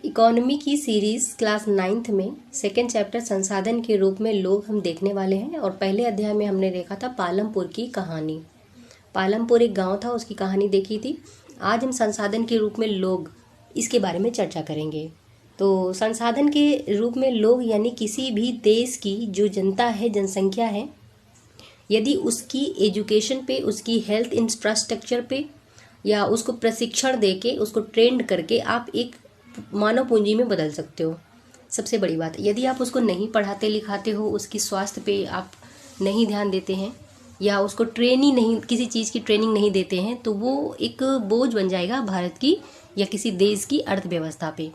Economy की series class 9th में second chapter संसाधन के रूप में लोग हम देखने वाले हैं। और पहले अध्याय में हमने देखा था पालमपुर की कहानी। पालमपुर एक गांव था, उसकी कहानी देखी थी। आज हम संसाधन के रूप में लोग इसके बारे में चर्चा करेंगे। तो संसाधन के रूप में लोग यानी किसी भी देश की जो जनता है, जनसंख्या है, यदि उसकी एजुकेशन पे, उसकी हेल्थ इंफ्रास्ट्रक्चर पे या उसको प्रशिक्षण देके, उसको ट्रेंड करके आप एक मानव पूंजी में बदल सकते हो। सबसे बड़ी बात, यदि आप उसको नहीं पढ़ाते लिखाते हो, उसकी स्वास्थ्य पे आप नहीं ध्यान देते हैं या उसको ट्रेनिंग नहीं, किसी चीज़ की ट्रेनिंग नहीं देते हैं, तो वो एक बोझ बन जाएगा भारत की या किसी देश की अर्थव्यवस्था पे।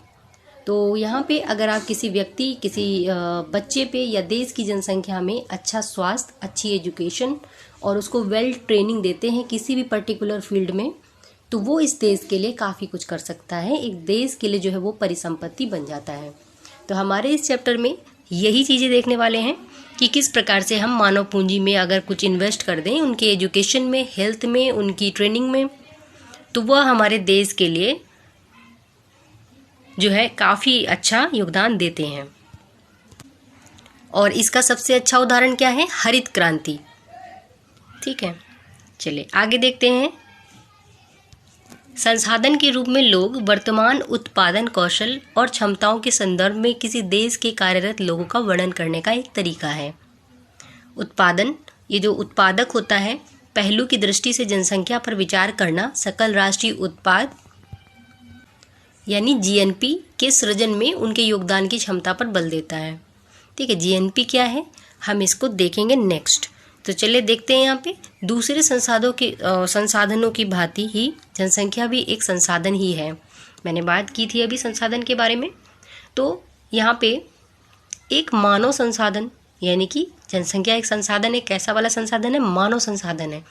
तो यहाँ पे अगर आप किसी व्यक्ति, किसी बच्चे पे या देश की जनसंख्या में अच्छा स्वास्थ्य, अच्छी एजुकेशन और उसको वेल ट्रेनिंग देते हैं किसी भी पर्टिकुलर फील्ड में, तो वो इस देश के लिए काफ़ी कुछ कर सकता है। एक देश के लिए जो है वो परिसंपत्ति बन जाता है। तो हमारे इस चैप्टर में यही चीज़ें देखने वाले हैं कि किस प्रकार से हम मानव पूंजी में अगर कुछ इन्वेस्ट कर दें, उनके एजुकेशन में, हेल्थ में, उनकी ट्रेनिंग में, तो वह हमारे देश के लिए जो है काफ़ी अच्छा योगदान देते हैं। और इसका सबसे अच्छा उदाहरण क्या है? हरित क्रांति। ठीक है, चलिए आगे देखते हैं। संसाधन के रूप में लोग वर्तमान उत्पादन कौशल और क्षमताओं के संदर्भ में किसी देश के कार्यरत लोगों का वर्णन करने का एक तरीका है। उत्पादन, ये जो उत्पादक होता है, पहलू की दृष्टि से जनसंख्या पर विचार करना सकल राष्ट्रीय उत्पाद यानी जीएनपी के सृजन में उनके योगदान की क्षमता पर बल देता है। ठीक है, जीएनपी क्या है हम इसको देखेंगे नेक्स्ट। तो चलिए देखते हैं। यहाँ पे दूसरे संसाधनों की भांति ही जनसंख्या भी एक संसाधन ही है। मैंने बात की थी अभी संसाधन के बारे में। तो यहाँ पे एक मानव संसाधन यानी कि जनसंख्या एक संसाधन है। कैसा वाला संसाधन है? मानव संसाधन है।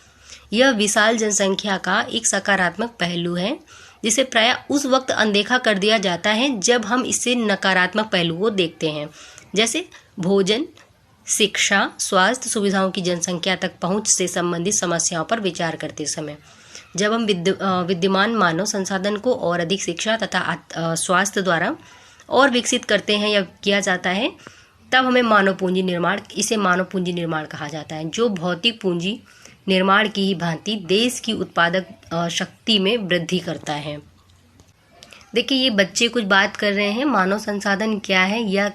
यह विशाल जनसंख्या का एक सकारात्मक पहलू है जिसे प्रायः उस वक्त अनदेखा कर दिया जाता है जब हम इससे नकारात्मक पहलू को देखते हैं, जैसे भोजन, शिक्षा, स्वास्थ्य सुविधाओं की जनसंख्या तक पहुंच से संबंधित समस्याओं पर विचार करते समय। जब हम विद्यमान मानव संसाधन को और अधिक शिक्षा तथा स्वास्थ्य द्वारा और विकसित करते हैं या किया जाता है, तब हमें मानव पूंजी निर्माण कहा जाता है, जो भौतिक पूंजी निर्माण की ही भांति देश की उत्पादक शक्ति में वृद्धि करता है। देखिए, ये बच्चे कुछ बात कर रहे हैं, मानव संसाधन क्या है या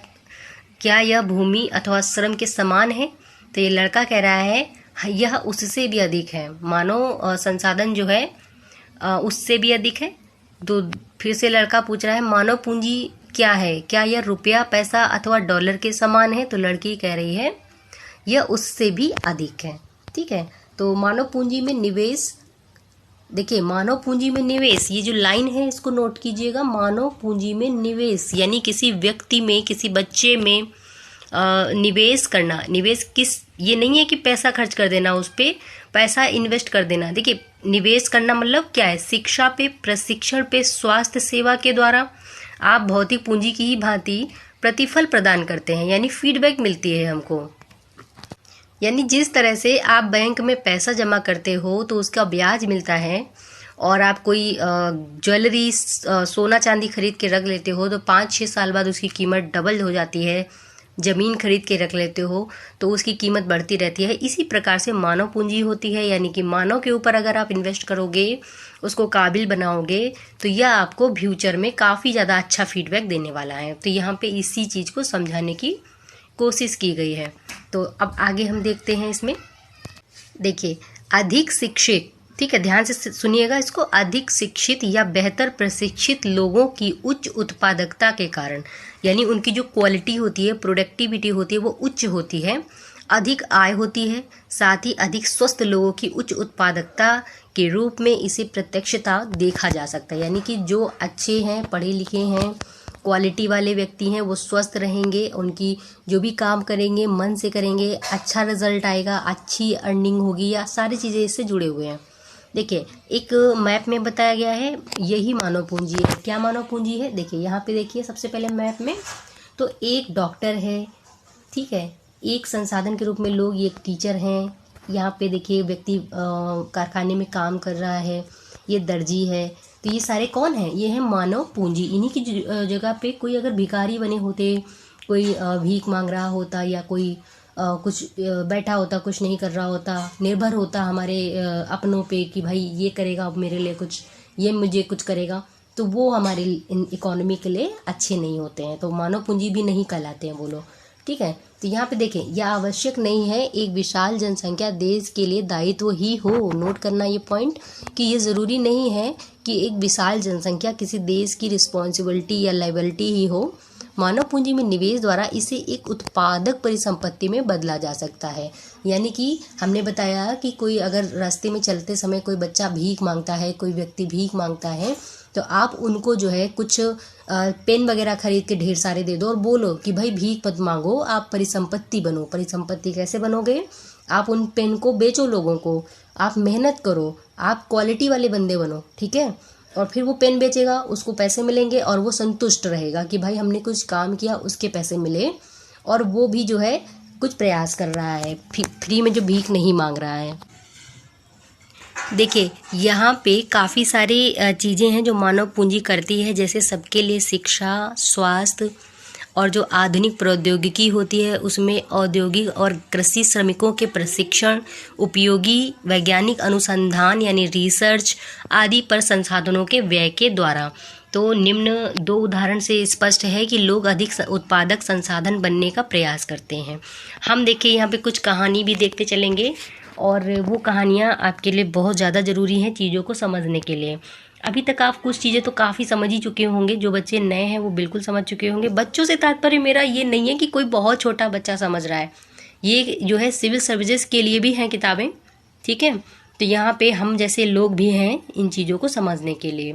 क्या यह भूमि अथवा श्रम के समान है? तो ये लड़का कह रहा है यह उससे भी अधिक है। मानव संसाधन जो है उससे भी अधिक है। तो फिर से लड़का पूछ रहा है मानव पूंजी क्या है? क्या यह रुपया, पैसा अथवा डॉलर के समान है? तो लड़की कह रही है यह उससे भी अधिक है। ठीक है, तो मानव पूंजी में निवेश, देखिए मानव पूंजी में निवेश, ये जो लाइन है इसको नोट कीजिएगा। मानव पूंजी में निवेश यानी किसी व्यक्ति में, किसी बच्चे में निवेश करना। निवेश किस, ये नहीं है कि पैसा खर्च कर देना, उस पर पैसा इन्वेस्ट कर देना। देखिए, निवेश करना मतलब क्या है? शिक्षा पे, प्रशिक्षण पे, स्वास्थ्य सेवा के द्वारा आप भौतिक पूंजी की ही भांति प्रतिफल प्रदान करते हैं, यानी फीडबैक मिलती है हमको। यानी जिस तरह से आप बैंक में पैसा जमा करते हो तो उसका ब्याज मिलता है, और आप कोई ज्वेलरी, सोना चांदी खरीद के रख लेते हो तो 5-6 साल बाद उसकी कीमत डबल हो जाती है। ज़मीन खरीद के रख लेते हो तो उसकी कीमत बढ़ती रहती है। इसी प्रकार से मानव पूंजी होती है, यानी कि मानव के ऊपर अगर आप इन्वेस्ट करोगे, उसको काबिल बनाओगे, तो यह आपको फ्यूचर में काफ़ी ज़्यादा अच्छा फीडबैक देने वाला है। तो यहाँ पे इसी चीज़ को समझाने की कोशिश की गई है। तो अब आगे हम देखते हैं इसमें। देखिए, अधिक शिक्षित, ठीक है, ध्यान से सुनिएगा इसको। अधिक शिक्षित या बेहतर प्रशिक्षित लोगों की उच्च उत्पादकता के कारण, यानी उनकी जो क्वालिटी होती है, प्रोडक्टिविटी होती है, वो उच्च होती है, अधिक आय होती है। साथ ही अधिक स्वस्थ लोगों की उच्च उत्पादकता के रूप में इसे प्रत्यक्षता देखा जा सकता है। यानी कि जो अच्छे हैं, पढ़े लिखे हैं, क्वालिटी वाले व्यक्ति हैं, वो स्वस्थ रहेंगे, उनकी जो भी काम करेंगे मन से करेंगे, अच्छा रिजल्ट आएगा, अच्छी अर्निंग होगी, या सारी चीज़ें इससे जुड़े हुए हैं। देखिए, एक मैप में बताया गया है, यही मानव पूंजी है। क्या मानव पूंजी है? देखिए यहाँ पे देखिए, सबसे पहले मैप में तो एक डॉक्टर है, ठीक है, एक संसाधन के रूप में लोग, ये एक टीचर हैं। यहाँ पे देखिए व्यक्ति कारखाने में काम कर रहा है, ये दर्जी है। तो ये सारे कौन हैं? ये है मानव पूंजी। इन्हीं की जगह पे कोई अगर भिखारी बने होते, कोई भीख मांग रहा होता, या कोई कुछ बैठा होता, कुछ नहीं कर रहा होता, निर्भर होता हमारे अपनों पे कि भाई ये करेगा अब मेरे लिए कुछ, ये मुझे कुछ करेगा, तो वो हमारे इकोनॉमी के लिए अच्छे नहीं होते हैं, तो मानव पूंजी भी नहीं कहलाते हैं वो लोग। ठीक है, तो यहाँ पे देखें, यह आवश्यक नहीं है एक विशाल जनसंख्या देश के लिए दायित्व ही हो। नोट करना ये पॉइंट कि ये ज़रूरी नहीं है कि एक विशाल जनसंख्या किसी देश की रिस्पॉन्सिबिलिटी या लायबिलिटी ही हो। मानव पूंजी में निवेश द्वारा इसे एक उत्पादक परिसंपत्ति में बदला जा सकता है। यानी कि हमने बताया कि कोई अगर रास्ते में चलते समय कोई बच्चा भीख मांगता है, कोई व्यक्ति भीख मांगता है, तो आप उनको जो है कुछ पेन वगैरह खरीद के ढेर सारे दे दो और बोलो कि भाई भीख मत मांगो, आप परिसंपत्ति बनो। परिसंपत्ति कैसे बनोगे? आप उन पेन को बेचो लोगों को, आप मेहनत करो, आप क्वालिटी वाले बंदे बनो। ठीक है, और फिर वो पेन बेचेगा, उसको पैसे मिलेंगे और वो संतुष्ट रहेगा कि भाई हमने कुछ काम किया, उसके पैसे मिले, और वो भी जो है कुछ प्रयास कर रहा है, फ्री में जो भीख नहीं मांग रहा है। देखिए यहाँ पे काफ़ी सारी चीज़ें हैं जो मानव पूंजी करती है, जैसे सबके लिए शिक्षा, स्वास्थ्य, और जो आधुनिक प्रौद्योगिकी होती है उसमें औद्योगिक और कृषि श्रमिकों के प्रशिक्षण, उपयोगी वैज्ञानिक अनुसंधान यानी रिसर्च आदि पर संसाधनों के व्यय के द्वारा। तो निम्न दो उदाहरण से स्पष्ट है कि लोग अधिक उत्पादक संसाधन बनने का प्रयास करते हैं। हम देखिए यहाँ पे कुछ कहानी भी देखते चलेंगे, और वो कहानियाँ आपके लिए बहुत ज़्यादा ज़रूरी हैं चीज़ों को समझने के लिए। अभी तक आप कुछ चीज़ें तो काफ़ी समझ ही चुके होंगे, जो बच्चे नए हैं वो बिल्कुल समझ चुके होंगे। बच्चों से तात्पर्य मेरा ये नहीं है कि कोई बहुत छोटा बच्चा समझ रहा है, ये जो है सिविल सर्विसेज के लिए भी हैं किताबें। ठीक है, तो यहाँ पे हम जैसे लोग भी हैं इन चीज़ों को समझने के लिए।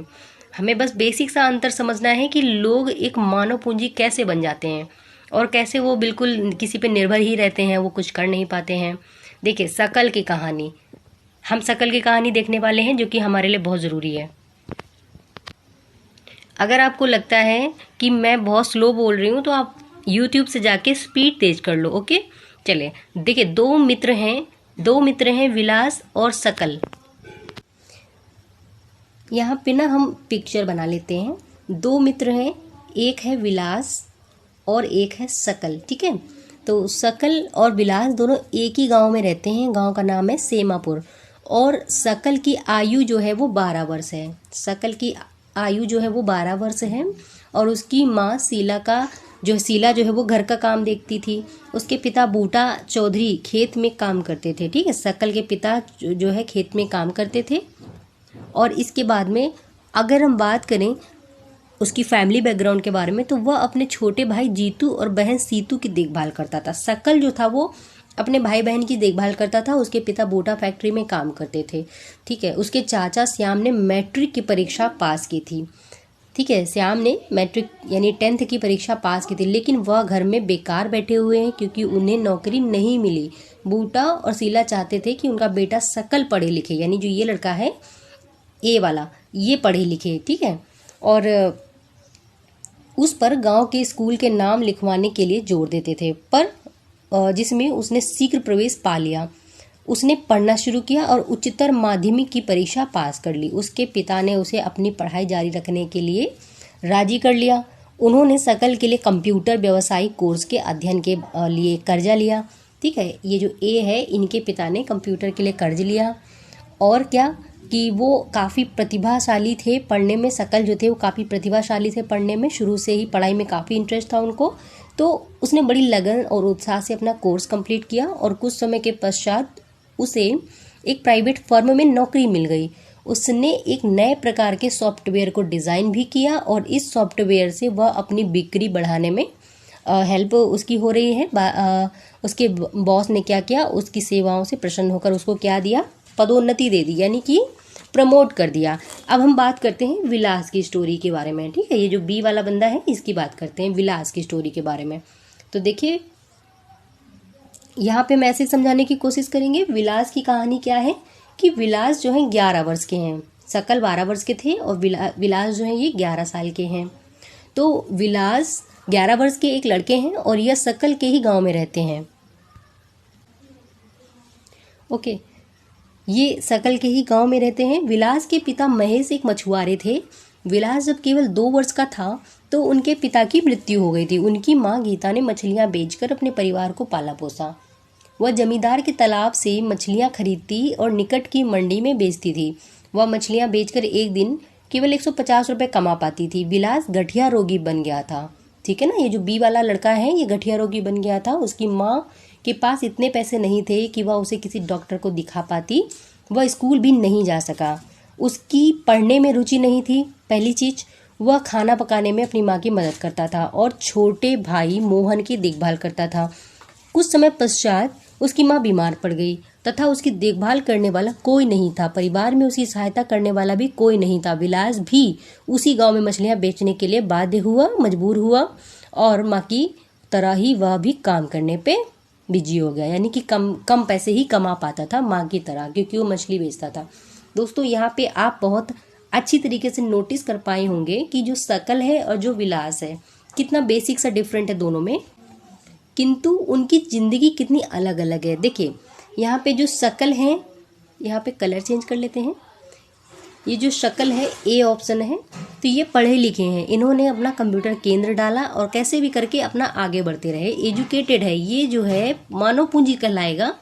हमें बस बेसिक सा अंतर समझना है कि लोग एक मानव पूंजी कैसे बन जाते हैं और कैसे वो बिल्कुल किसी पे निर्भर ही रहते हैं, वो कुछ कर नहीं पाते हैं। देखिए शकल की कहानी, हम शकल की कहानी देखने वाले हैं जो कि हमारे लिए बहुत ज़रूरी है। अगर आपको लगता है कि मैं बहुत स्लो बोल रही हूँ तो आप YouTube से जाके स्पीड तेज कर लो। ओके, चलिए देखिए, दो मित्र हैं विलास और शकल। यहाँ पे ना हम पिक्चर बना लेते हैं। दो मित्र हैं, एक है विलास और एक है शकल। ठीक है, तो शकल और विलास दोनों एक ही गांव में रहते हैं। गांव का नाम है सेमापुर, और शकल की आयु जो है वो 12 वर्ष है। शकल की आयु जो है वो 12 वर्ष है, और उसकी माँ शीला जो है वो घर का काम देखती थी। उसके पिता बूटा चौधरी खेत में काम करते थे। ठीक है, शकल के पिता जो है खेत में काम करते थे। और इसके बाद में अगर हम बात करें उसकी फैमिली बैकग्राउंड के बारे में, तो वह अपने छोटे भाई जीतू और बहन सीतू की देखभाल करता था। शकल जो था वो अपने भाई बहन की देखभाल करता था। उसके पिता बोटा फैक्ट्री में काम करते थे। ठीक है, उसके चाचा श्याम ने मैट्रिक की परीक्षा पास की थी। ठीक है, श्याम ने मैट्रिक यानी 10th की परीक्षा पास की थी, लेकिन वह घर में बेकार बैठे हुए हैं क्योंकि उन्हें नौकरी नहीं मिली। बूटा और शीला चाहते थे कि उनका बेटा शकल पढ़े लिखे, यानी जो ये लड़का है ए वाला, ये पढ़े लिखे। ठीक है, और उस पर गांव के स्कूल के नाम लिखवाने के लिए जोर देते थे, पर जिसमें उसने शीघ्र प्रवेश पा लिया। उसने पढ़ना शुरू किया और उच्चतर माध्यमिक की परीक्षा पास कर ली। उसके पिता ने उसे अपनी पढ़ाई जारी रखने के लिए राजी कर लिया। उन्होंने शकल के लिए कंप्यूटर व्यवसायिक कोर्स के अध्ययन के लिए कर्जा लिया। ठीक है, ये जो ए है, इनके पिता ने कंप्यूटर के लिए कर्ज लिया। और क्या कि वो काफ़ी प्रतिभाशाली थे पढ़ने में। शकल जो थे वो काफ़ी प्रतिभाशाली थे पढ़ने में, शुरू से ही पढ़ाई में काफ़ी इंटरेस्ट था उनको। तो उसने बड़ी लगन और उत्साह से अपना कोर्स कंप्लीट किया, और कुछ समय के पश्चात उसे एक प्राइवेट फर्म में नौकरी मिल गई। उसने एक नए प्रकार के सॉफ्टवेयर को डिज़ाइन भी किया, और इस सॉफ्टवेयर से वह अपनी बिक्री बढ़ाने में हेल्प उसकी हो रही है। उसके बॉस ने क्या किया, उसकी सेवाओं से प्रसन्न होकर उसको क्या दिया, पदोन्नति दे दी, यानी कि प्रमोट कर दिया। अब हम बात करते हैं विलास की स्टोरी के बारे में। ठीक है, ये जो बी वाला बंदा है इसकी बात करते हैं, विलास की स्टोरी के बारे में। तो देखिए यहाँ पे मैं ऐसे समझाने की कोशिश करेंगे। विलास की कहानी क्या है कि विलास जो है 11 वर्ष के हैं, शकल 12 वर्ष के थे, और विलास जो है ये 11 साल के हैं। तो विलास 11 वर्ष के एक लड़के हैं और यह शकल के ही गांव में रहते हैं। ओके, ये सकल के ही गांव में रहते हैं। विलास के पिता महेश एक मछुआरे थे। विलास जब केवल 2 वर्ष का था तो उनके पिता की मृत्यु हो गई थी। उनकी माँ गीता ने मछलियाँ बेचकर अपने परिवार को पाला पोसा। वह जमींदार के तालाब से मछलियाँ खरीदती और निकट की मंडी में बेचती थी। वह मछलियाँ बेचकर एक दिन केवल 150 रुपये कमा पाती थी। विलास गठिया रोगी बन गया था। ठीक है ना, ये जो बी वाला लड़का है ये गठिया रोगी बन गया था। उसकी माँ के पास इतने पैसे नहीं थे कि वह उसे किसी डॉक्टर को दिखा पाती। वह स्कूल भी नहीं जा सका। उसकी पढ़ने में रुचि नहीं थी। पहली चीज, वह खाना पकाने में अपनी माँ की मदद करता था और छोटे भाई मोहन की देखभाल करता था। कुछ समय पश्चात उसकी माँ बीमार पड़ गई तथा उसकी देखभाल करने वाला कोई नहीं था। परिवार में उसकी सहायता करने वाला भी कोई नहीं था। विलास भी उसी गांव में मछलियाँ बेचने के लिए बाध्य हुआ, मजबूर हुआ और माँ की तरह ही वह भी काम करने पे बिजी हो गया, यानी कि कम पैसे ही कमा पाता था माँ की तरह, क्योंकि वो मछली बेचता था। दोस्तों यहाँ पे आप बहुत अच्छी तरीके से नोटिस कर पाए होंगे कि जो सकल है और जो विलास है कितना बेसिक सा डिफरेंट है दोनों में, किंतु उनकी ज़िंदगी कितनी अलग अलग है। देखिए यहाँ पे जो सकल है, यहाँ पे कलर चेंज कर लेते हैं। ये जो शकल है ए ऑप्शन है, तो ये पढ़े लिखे हैं। इन्होंने अपना कंप्यूटर केंद्र डाला और कैसे भी करके अपना आगे बढ़ते रहे। एजुकेटेड है, ये जो है मानव पूंजी कहलाएगा।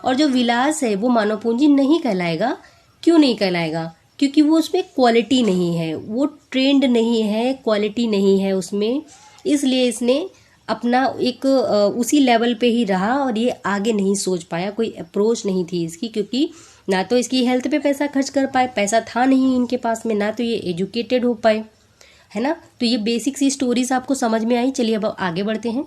और जो विलास है वो मानव पूंजी नहीं कहलाएगा। क्यों नहीं कहलाएगा? क्योंकि वो उसमें क्वालिटी नहीं है, वो ट्रेंड नहीं है, क्वालिटी नहीं है उसमें, इसलिए इसने अपना एक उसी लेवल पे ही रहा और ये आगे नहीं सोच पाया। कोई अप्रोच नहीं थी इसकी, क्योंकि ना तो इसकी हेल्थ पे पैसा खर्च कर पाए, पैसा था नहीं इनके पास में, ना तो ये एजुकेटेड हो पाए, है ना। तो ये बेसिक सी स्टोरीज आपको समझ में आई। चलिए अब आगे बढ़ते हैं।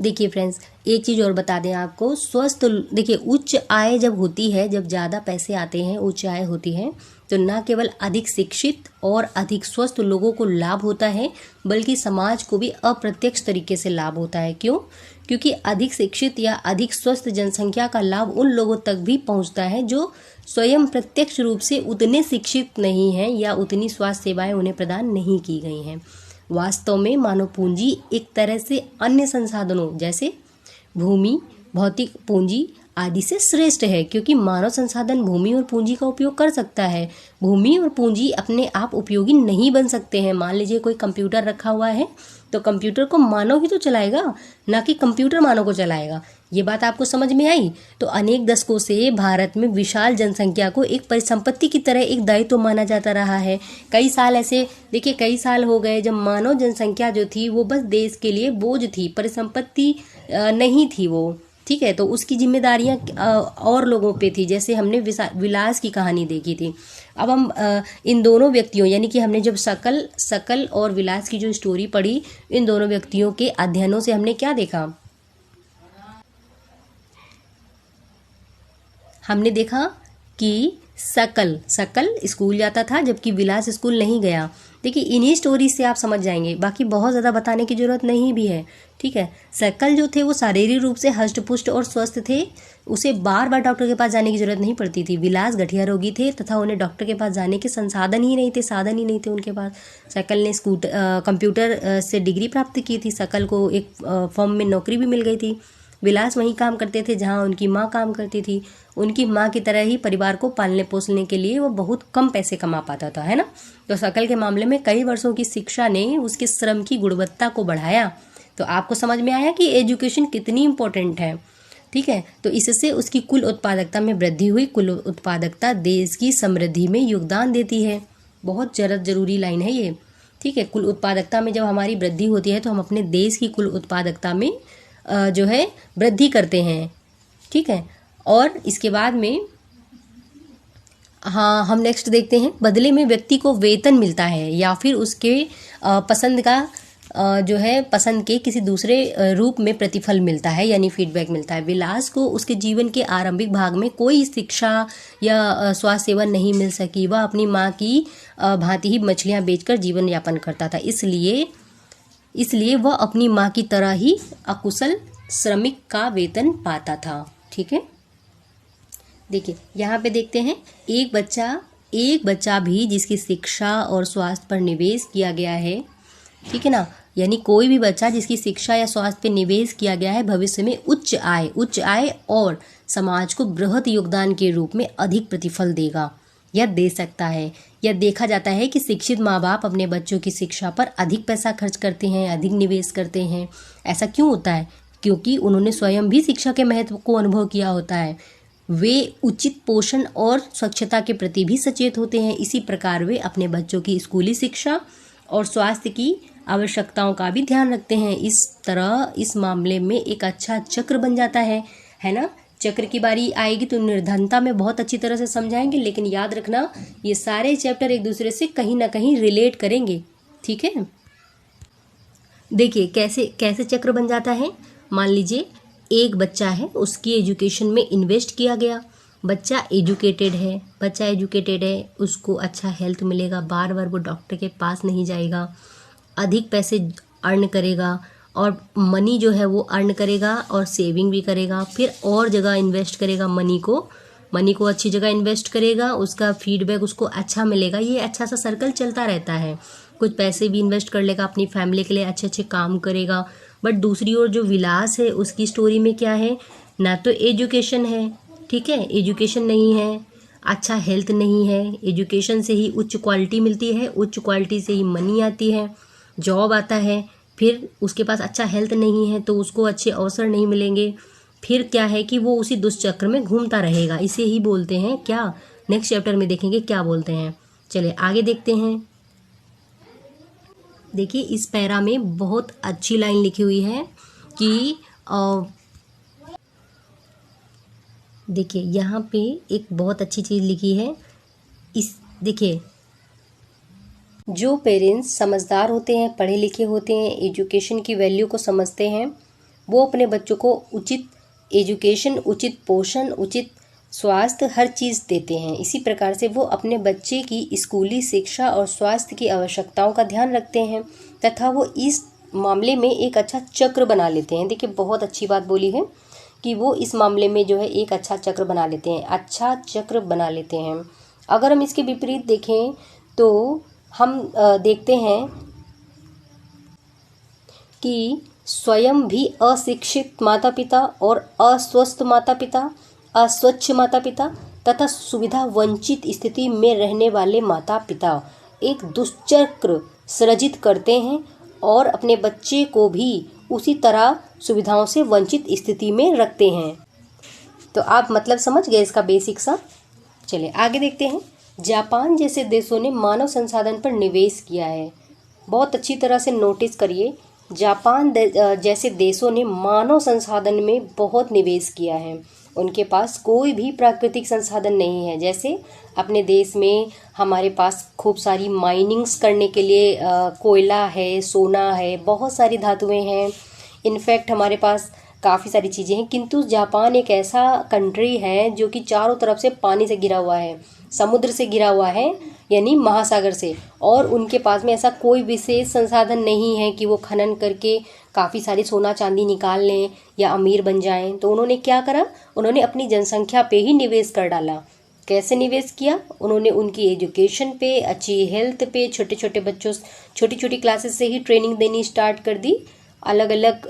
देखिए फ्रेंड्स, एक चीज़ और बता दें आपको, स्वस्थ, देखिए उच्च आय जब होती है, जब ज़्यादा पैसे आते हैं, उच्च आय होती है, तो न केवल अधिक शिक्षित और अधिक स्वस्थ लोगों को लाभ होता है, बल्कि समाज को भी अप्रत्यक्ष तरीके से लाभ होता है। क्यों? क्योंकि अधिक शिक्षित या अधिक स्वस्थ जनसंख्या का लाभ उन लोगों तक भी पहुंचता है जो स्वयं प्रत्यक्ष रूप से उतने शिक्षित नहीं हैं या उतनी स्वास्थ्य सेवाएं उन्हें प्रदान नहीं की गई हैं। वास्तव में मानव पूंजी एक तरह से अन्य संसाधनों जैसे भूमि, भौतिक पूंजी आदि से श्रेष्ठ है, क्योंकि मानव संसाधन भूमि और पूंजी का उपयोग कर सकता है। भूमि और पूंजी अपने आप उपयोगी नहीं बन सकते हैं। मान लीजिए कोई कंप्यूटर रखा हुआ है, तो कंप्यूटर को मानव ही तो चलाएगा, ना कि कंप्यूटर मानव को चलाएगा। ये बात आपको समझ में आई? तो अनेक दशकों से भारत में विशाल जनसंख्या को एक परिसंपत्ति की तरह एक दायित्व माना जाता रहा है। कई साल ऐसे, देखिए कई साल हो गए जब मानव जनसंख्या जो थी वो बस देश के लिए बोझ थी, परिसंपत्ति नहीं थी वो। ठीक है, तो उसकी जिम्मेदारियां और लोगों पे थी। जैसे हमने विलास की कहानी देखी थी। अब हम इन दोनों व्यक्तियों, यानी कि हमने जब सकल और विलास की जो स्टोरी पढ़ी, इन दोनों व्यक्तियों के अध्ययनों से हमने क्या देखा? हमने देखा कि सकल स्कूल जाता था जबकि विलास स्कूल नहीं गया। देखिए इन्हीं स्टोरी से आप समझ जाएंगे, बाकी बहुत ज़्यादा बताने की जरूरत नहीं भी है। ठीक है, सकल जो थे वो शारीरिक रूप से हष्ट पुष्ट और स्वस्थ थे, उसे बार बार डॉक्टर के पास जाने की जरूरत नहीं पड़ती थी। विलास गठिया रोगी थे तथा उन्हें डॉक्टर के पास जाने के साधन ही नहीं थे उनके पास। सकल ने कंप्यूटर से डिग्री प्राप्त की थी। सकल को एक फर्म में नौकरी भी मिल गई थी। विलास वहीं काम करते थे जहाँ उनकी माँ काम करती थी। उनकी माँ की तरह ही परिवार को पालने पोसने के लिए वो बहुत कम पैसे कमा पाता था, है ना। तो सकल के मामले में कई वर्षों की शिक्षा ने उसके श्रम की गुणवत्ता को बढ़ाया। तो आपको समझ में आया कि एजुकेशन कितनी इम्पोर्टेंट है। ठीक है, तो इससे उसकी कुल उत्पादकता में वृद्धि हुई। कुल उत्पादकता देश की समृद्धि में योगदान देती है। बहुत जरूरी लाइन है ये। ठीक है, कुल उत्पादकता में जब हमारी वृद्धि होती है तो हम अपने देश की कुल उत्पादकता में जो है वृद्धि करते हैं। ठीक है, और इसके बाद में हाँ हम नेक्स्ट देखते हैं। बदले में व्यक्ति को वेतन मिलता है या फिर उसके पसंद का जो है पसंद के किसी दूसरे रूप में प्रतिफल मिलता है, यानी फीडबैक मिलता है। विलास को उसके जीवन के आरंभिक भाग में कोई शिक्षा या स्वास्थ्य सेवा नहीं मिल सकी। वह अपनी माँ की भांति ही मछलियाँ बेचकर जीवन यापन करता था, इसलिए वह अपनी माँ की तरह ही अकुशल श्रमिक का वेतन पाता था। ठीक है, देखिए यहाँ पे देखते हैं, एक बच्चा भी जिसकी शिक्षा और स्वास्थ्य पर निवेश किया गया है ठीक है ना। यानी कोई भी बच्चा जिसकी शिक्षा या स्वास्थ्य पे निवेश किया गया है भविष्य में उच्च आय और समाज को बृहद योगदान के रूप में अधिक प्रतिफल देगा या दे सकता है। या देखा जाता है कि शिक्षित माँ बाप अपने बच्चों की शिक्षा पर अधिक पैसा खर्च करते हैं, अधिक निवेश करते हैं। ऐसा क्यों होता है? क्योंकि उन्होंने स्वयं भी शिक्षा के महत्व को अनुभव किया होता है। वे उचित पोषण और स्वच्छता के प्रति भी सचेत होते हैं। इसी प्रकार वे अपने बच्चों की स्कूली शिक्षा और स्वास्थ्य की आवश्यकताओं का भी ध्यान रखते हैं। इस तरह इस मामले में एक अच्छा चक्र बन जाता है ना। चक्र की बारी आएगी तो निर्धनता में बहुत अच्छी तरह से समझाएंगे, लेकिन याद रखना ये सारे चैप्टर एक दूसरे से कहीं ना कहीं रिलेट करेंगे। ठीक है, देखिए कैसे कैसे चक्र बन जाता है। मान लीजिए एक बच्चा है, उसकी एजुकेशन में इन्वेस्ट किया गया। बच्चा एजुकेटेड है, उसको अच्छा हेल्थ मिलेगा, बार बार वो डॉक्टर के पास नहीं जाएगा, अधिक पैसे अर्न करेगा और मनी जो है वो अर्न करेगा और सेविंग भी करेगा, फिर और जगह इन्वेस्ट करेगा मनी को अच्छी जगह इन्वेस्ट करेगा, उसका फीडबैक उसको अच्छा मिलेगा। ये अच्छा सा सर्कल चलता रहता है। कुछ पैसे भी इन्वेस्ट कर लेगा, अपनी फैमिली के लिए अच्छे अच्छे काम करेगा। बट दूसरी ओर जो विलास है उसकी स्टोरी में क्या है, ना तो एजुकेशन है, ठीक है, एजुकेशन नहीं है, अच्छा हेल्थ नहीं है। एजुकेशन से ही उच्च क्वालिटी मिलती है, उच्च क्वालिटी से ही मनी आती है, जॉब आता है। फिर उसके पास अच्छा हेल्थ नहीं है तो उसको अच्छे अवसर नहीं मिलेंगे। फिर क्या है कि वो उसी दुष्चक्र में घूमता रहेगा। इसे ही बोलते हैं क्या, नेक्स्ट चैप्टर में देखेंगे क्या बोलते हैं। चलिए आगे देखते हैं। देखिए इस पैरा में बहुत अच्छी लाइन लिखी हुई है कि देखिए यहाँ पे एक बहुत अच्छी चीज़ लिखी है। देखिए जो पेरेंट्स समझदार होते हैं, पढ़े लिखे होते हैं, एजुकेशन की वैल्यू को समझते हैं, वो अपने बच्चों को उचित एजुकेशन, उचित पोषण, उचित स्वास्थ्य हर चीज़ देते हैं। इसी प्रकार से वो अपने बच्चे की स्कूली शिक्षा और स्वास्थ्य की आवश्यकताओं का ध्यान रखते हैं तथा वो इस मामले में एक अच्छा चक्र बना लेते हैं। देखिए बहुत अच्छी बात बोली है कि वो इस मामले में जो है एक अच्छा चक्र बना लेते हैं, अगर हम इसके विपरीत देखें तो हम देखते हैं कि स्वयं भी अशिक्षित माता पिता और अस्वस्थ माता पिता, अस्वच्छ माता पिता तथा सुविधा वंचित स्थिति में रहने वाले माता पिता एक दुष्चक्र सृजित करते हैं और अपने बच्चे को भी उसी तरह सुविधाओं से वंचित स्थिति में रखते हैं। तो आप मतलब समझ गए इसका बेसिक सा। चलिए आगे देखते हैं। जापान जैसे देशों ने मानव संसाधन पर निवेश किया है। बहुत अच्छी तरह से नोटिस करिए, जापान जैसे देशों ने मानव संसाधन में बहुत निवेश किया है। उनके पास कोई भी प्राकृतिक संसाधन नहीं है। जैसे अपने देश में हमारे पास खूब सारी माइनिंग्स करने के लिए कोयला है, सोना है, बहुत सारी धातुएं हैं। इनफैक्ट हमारे पास काफ़ी सारी चीज़ें हैं, किंतु जापान एक ऐसा कंट्री है जो कि चारों तरफ से पानी से घिरा हुआ है, समुद्र से घिरा हुआ है, यानी महासागर से, और उनके पास में ऐसा कोई विशेष संसाधन नहीं है कि वो खनन करके काफ़ी सारी सोना चांदी निकाल लें या अमीर बन जाएं। तो उन्होंने क्या करा, उन्होंने अपनी जनसंख्या पे ही निवेश कर डाला। कैसे निवेश किया? उन्होंने उनकी एजुकेशन पे, अच्छी हेल्थ पे, छोटे छोटे बच्चों छोटी छोटी क्लासेस से ही ट्रेनिंग देनी स्टार्ट कर दी, अलग अलग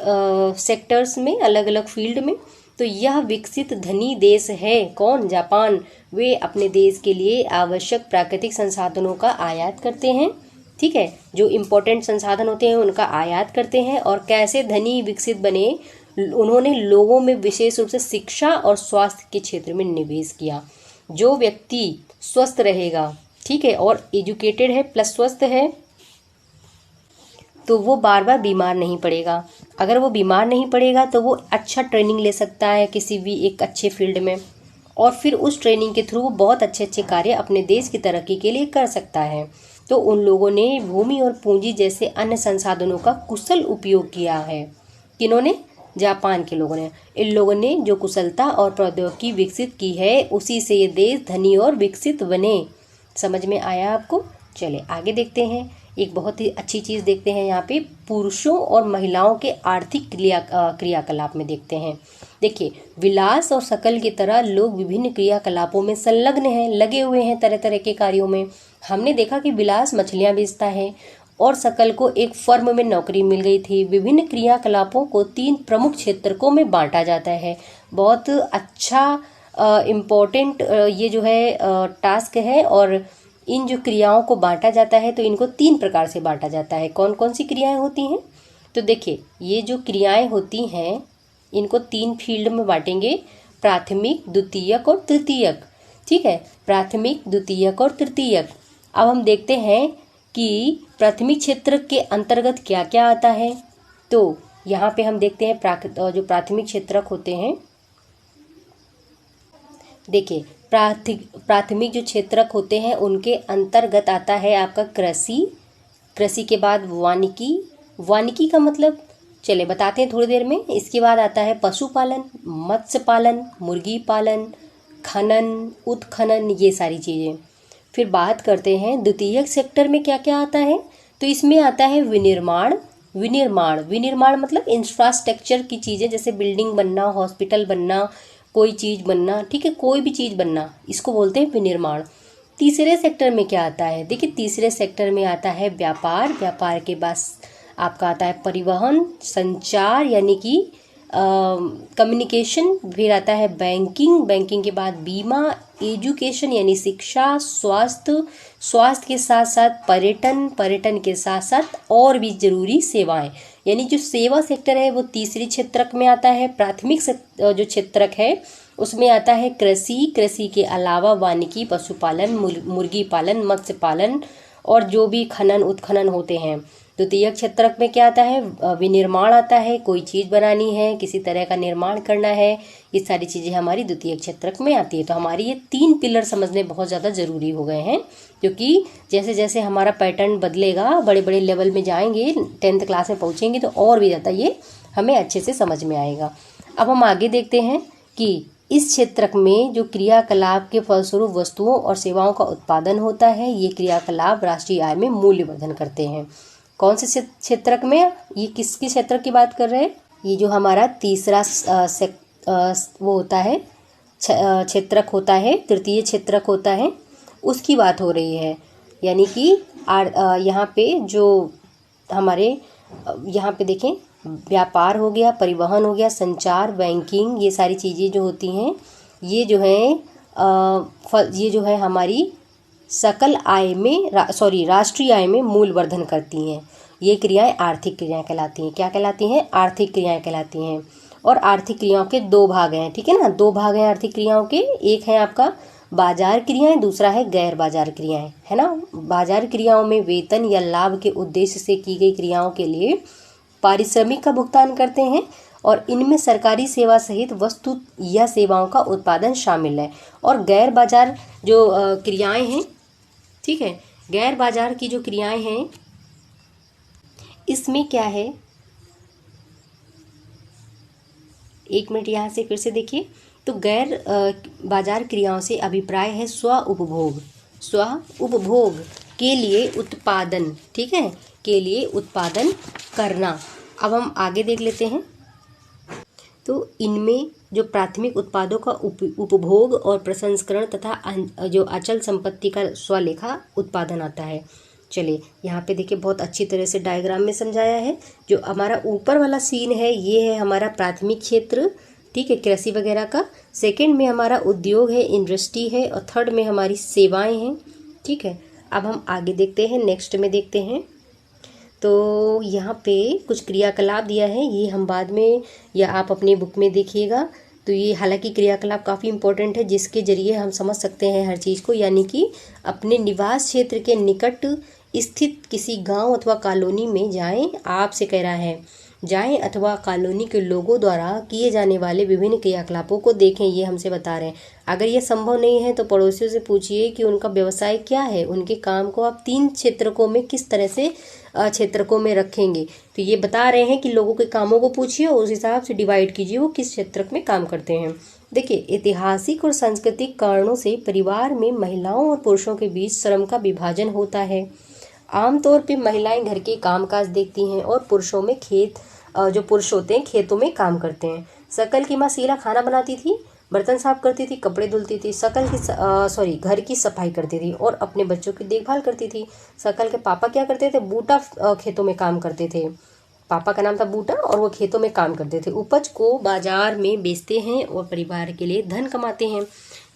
सेक्टर्स में, अलग अलग फील्ड में। तो यह विकसित धनी देश है। कौन? जापान। वे अपने देश के लिए आवश्यक प्राकृतिक संसाधनों का आयात करते हैं, ठीक है, जो इम्पोर्टेंट संसाधन होते हैं उनका आयात करते हैं। और कैसे धनी विकसित बने, उन्होंने लोगों में विशेष रूप से शिक्षा और स्वास्थ्य के क्षेत्र में निवेश किया। जो व्यक्ति स्वस्थ रहेगा, ठीक है, और एजुकेटेड है प्लस स्वस्थ है, तो वो बार बार बीमार नहीं पड़ेगा। अगर वो बीमार नहीं पड़ेगा तो वो अच्छा ट्रेनिंग ले सकता है किसी भी एक अच्छे फील्ड में, और फिर उस ट्रेनिंग के थ्रू वो बहुत अच्छे अच्छे कार्य अपने देश की तरक्की के लिए कर सकता है। तो उन लोगों ने भूमि और पूंजी जैसे अन्य संसाधनों का कुशल उपयोग किया है। किन्होंने? जापान के लोगों ने। इन लोगों ने जो कुशलता और प्रौद्योगिकी विकसित की है, उसी से ये देश धनी और विकसित बने। समझ में आया आपको? चले आगे देखते हैं। एक बहुत ही अच्छी चीज़ देखते हैं यहाँ पे, पुरुषों और महिलाओं के आर्थिक क्रियाकलाप में देखते हैं। देखिए, विलास और शकल की तरह लोग विभिन्न क्रियाकलापों में संलग्न हैं, लगे हुए हैं तरह तरह के कार्यों में। हमने देखा कि विलास मछलियाँ बेचता है और सकल को एक फर्म में नौकरी मिल गई थी। विभिन्न क्रियाकलापों को 3 प्रमुख क्षेत्रकों में बांटा जाता है। बहुत अच्छा इम्पोर्टेंट ये जो है टास्क है, और इन जो क्रियाओं को बांटा जाता है तो इनको 3 प्रकार से बांटा जाता है। कौन कौन सी क्रियाएं होती हैं? तो देखिए, ये जो क्रियाएं होती हैं इनको 3 फील्ड में बांटेंगे, प्राथमिक, द्वितीयक और तृतीयक। ठीक है, प्राथमिक, द्वितीयक और तृतीयक। अब हम देखते हैं कि प्राथमिक क्षेत्र के अंतर्गत क्या क्या आता है। तो यहाँ पे हम देखते हैं जो प्राथमिक क्षेत्रक होते हैं, देखिए प्राथमिक जो क्षेत्रक होते हैं उनके अंतर्गत आता है आपका कृषि, कृषि के बाद वानिकी, वानिकी का मतलब चले बताते हैं थोड़ी देर में। इसके बाद आता है पशुपालन, मत्स्य पालन, मुर्गी पालन, खनन, उत्खनन, ये सारी चीज़ें। फिर बात करते हैं द्वितीयक सेक्टर में क्या क्या आता है। तो इसमें आता है विनिर्माण, विनिर्माण, विनिर्माण मतलब इंफ्रास्ट्रक्चर की चीज़ें, जैसे बिल्डिंग बनना, हॉस्पिटल बनना, कोई चीज़ बनना, ठीक है, कोई भी चीज़ बनना, इसको बोलते हैं विनिर्माण। तीसरे सेक्टर में क्या आता है? देखिए, तीसरे सेक्टर में आता है व्यापार, व्यापार के बाद आपका आता है परिवहन, संचार यानी कि कम्युनिकेशन। फिर आता है बैंकिंग, बैंकिंग के बाद बीमा, एजुकेशन यानी शिक्षा, स्वास्थ्य, स्वास्थ्य के साथ साथ पर्यटन, पर्यटन के साथ साथ और भी जरूरी सेवाएं, यानी जो सेवा सेक्टर है वो तीसरी क्षेत्रक में आता है। प्राथमिक जो क्षेत्रक है उसमें आता है कृषि, कृषि के अलावा वानिकी, पशुपालन, मुर्गी पालन, मत्स्य पालन और जो भी खनन उत्खनन होते हैं। द्वितीयक क्षेत्रक में क्या आता है? विनिर्माण आता है, कोई चीज़ बनानी है, किसी तरह का निर्माण करना है, ये सारी चीज़ें हमारी द्वितीयक क्षेत्रक में आती है। तो हमारी ये 3 पिलर समझने बहुत ज़्यादा ज़रूरी हो गए हैं, क्योंकि जैसे जैसे हमारा पैटर्न बदलेगा, बड़े बड़े लेवल में जाएंगे, 10th क्लास में पहुँचेंगे तो और भी ज़्यादा ये हमें अच्छे से समझ में आएगा। अब हम आगे देखते हैं कि इस क्षेत्रक में जो क्रियाकलाप के फलस्वरूप वस्तुओं और सेवाओं का उत्पादन होता है, ये क्रियाकलाप राष्ट्रीय आय में मूल्यवर्धन करते हैं। कौन से क्षेत्रक में? ये किसके क्षेत्र की बात कर रहे हैं? ये जो हमारा तीसरा वो होता है, क्षेत्रक होता है, तृतीय क्षेत्रक होता है, उसकी बात हो रही है। यानी कि यहाँ पे जो हमारे यहाँ पे देखें, व्यापार हो गया, परिवहन हो गया, संचार, बैंकिंग, ये सारी चीज़ें जो होती हैं ये जो है हमारी सकल आय में राष्ट्रीय आय में मूल्यवर्धन करती हैं। ये क्रियाएं आर्थिक क्रियाएं कहलाती हैं। क्या कहलाती हैं? आर्थिक क्रियाएं कहलाती हैं। और आर्थिक क्रियाओं के 2 भाग हैं, ठीक है ना, 2 भाग हैं आर्थिक क्रियाओं के। एक है आपका बाजार क्रियाएं, दूसरा है गैर बाजार क्रियाएं, है ना। बाजार क्रियाओं में वेतन या लाभ के उद्देश्य से की गई क्रियाओं के लिए पारिश्रमिक का भुगतान करते हैं, और इनमें सरकारी सेवा सहित वस्तु या सेवाओं का उत्पादन शामिल है। और गैर बाजार जो क्रियाएं हैं, ठीक है, गैर बाजार की जो क्रियाएं हैं इसमें क्या है, एक मिनट यहाँ से फिर से देखिए। तो गैर बाजार क्रियाओं से अभिप्राय है स्व उपभोग, स्व उपभोग के लिए उत्पादन, ठीक है, के लिए उत्पादन करना। अब हम आगे देख लेते हैं। तो इनमें जो प्राथमिक उत्पादों का उपभोग और प्रसंस्करण तथा जो अचल संपत्ति का स्वलेखा उत्पादन आता है। चलिए यहाँ पे देखिए, बहुत अच्छी तरह से डायग्राम में समझाया है। जो हमारा ऊपर वाला सीन है ये है हमारा प्राथमिक क्षेत्र, ठीक है, कृषि वगैरह का। सेकंड में हमारा उद्योग है, इंडस्ट्री है, और थर्ड में हमारी सेवाएं हैं, ठीक है। अब हम आगे देखते हैं, नेक्स्ट में देखते हैं। तो यहाँ पे कुछ क्रियाकलाप दिया है, ये हम बाद में या आप अपनी बुक में देखिएगा। तो ये हालांकि क्रियाकलाप काफ़ी इम्पोर्टेंट है, जिसके जरिए हम समझ सकते हैं हर चीज़ को। यानी कि अपने निवास क्षेत्र के निकट स्थित किसी गांव अथवा कॉलोनी में जाएं, आपसे कह रहा है, जाएं अथवा कॉलोनी के लोगों द्वारा किए जाने वाले विभिन्न क्रियाकलापों को देखें, ये हमसे बता रहे हैं। अगर ये संभव नहीं है तो पड़ोसियों से पूछिए कि उनका व्यवसाय क्या है, उनके काम को आप 3 क्षेत्रकों में किस तरह से क्षेत्रकों में रखेंगे। तो ये बता रहे हैं कि लोगों के कामों को पूछिए और उस हिसाब से डिवाइड कीजिए वो किस क्षेत्र में काम करते हैं। देखिए, ऐतिहासिक और सांस्कृतिक कारणों से परिवार में महिलाओं और पुरुषों के बीच श्रम का विभाजन होता है। आमतौर पे महिलाएं घर के कामकाज देखती हैं और पुरुषों में जो पुरुष होते हैं खेतों में काम करते हैं। सकल की माँ शीला खाना बनाती थी, बर्तन साफ करती थी, कपड़े धुलती थी, घर की सफाई करती थी और अपने बच्चों की देखभाल करती थी। सकल के पापा क्या करते थे, बूटा खेतों में काम करते थे। पापा का नाम था बूटा और वो खेतों में काम करते थे। उपज को बाजार में बेचते हैं और परिवार के लिए धन कमाते हैं।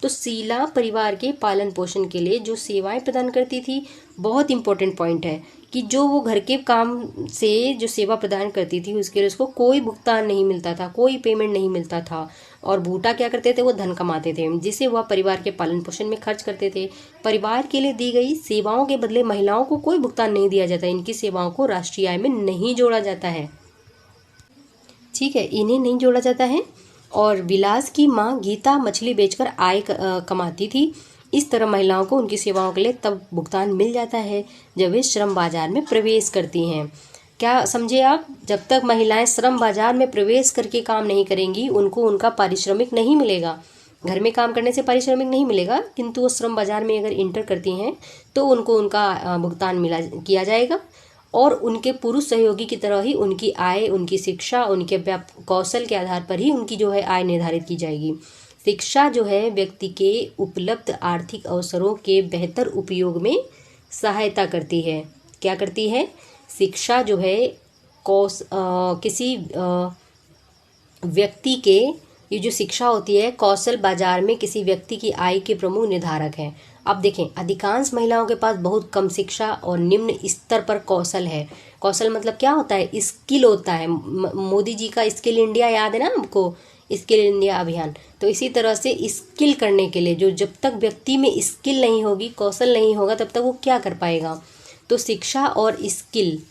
तो शीला परिवार के पालन पोषण के लिए जो सेवाएं प्रदान करती थी, बहुत इंपॉर्टेंट पॉइंट है कि जो वो घर के काम से जो सेवा प्रदान करती थी उसके लिए उसको कोई भुगतान नहीं मिलता था, कोई पेमेंट नहीं मिलता था। और बूटा क्या करते थे, वो धन कमाते थे जिसे वह परिवार के पालन पोषण में खर्च करते थे। परिवार के लिए दी गई सेवाओं के बदले महिलाओं को कोई भुगतान नहीं दिया जाता। इनकी सेवाओं को राष्ट्रीय आय में नहीं जोड़ा जाता है। ठीक है, इन्हें नहीं जोड़ा जाता है। और विलास की माँ गीता मछली बेचकर आय कमाती थी। इस तरह महिलाओं को उनकी सेवाओं के लिए तब भुगतान मिल जाता है जब वे श्रम बाजार में प्रवेश करती हैं। क्या समझे आप, जब तक महिलाएं श्रम बाजार में प्रवेश करके काम नहीं करेंगी उनको उनका पारिश्रमिक नहीं मिलेगा। घर में काम करने से पारिश्रमिक नहीं मिलेगा, किंतु वो श्रम बाजार में अगर इंटर करती हैं तो उनको उनका भुगतान किया जाएगा। और उनके पुरुष सहयोगी की तरह ही उनकी आय, उनकी शिक्षा, उनके कौशल के आधार पर ही उनकी जो है आय निर्धारित की जाएगी। शिक्षा जो है व्यक्ति के उपलब्ध आर्थिक अवसरों के बेहतर उपयोग में सहायता करती है। क्या करती है, शिक्षा जो है किसी व्यक्ति के, ये जो शिक्षा होती है कौशल बाजार में किसी व्यक्ति की आय के प्रमुख निर्धारक है। अब देखें, अधिकांश महिलाओं के पास बहुत कम शिक्षा और निम्न स्तर पर कौशल है। कौशल मतलब क्या होता है, स्किल होता है। मोदी जी का स्किल इंडिया याद है ना आपको, स्किल इंडिया अभियान। तो इसी तरह से स्किल करने के लिए जो जब तक व्यक्ति में स्किल नहीं होगी, कौशल नहीं होगा, तब तक वो क्या कर पाएगा। तो शिक्षा और स्किल,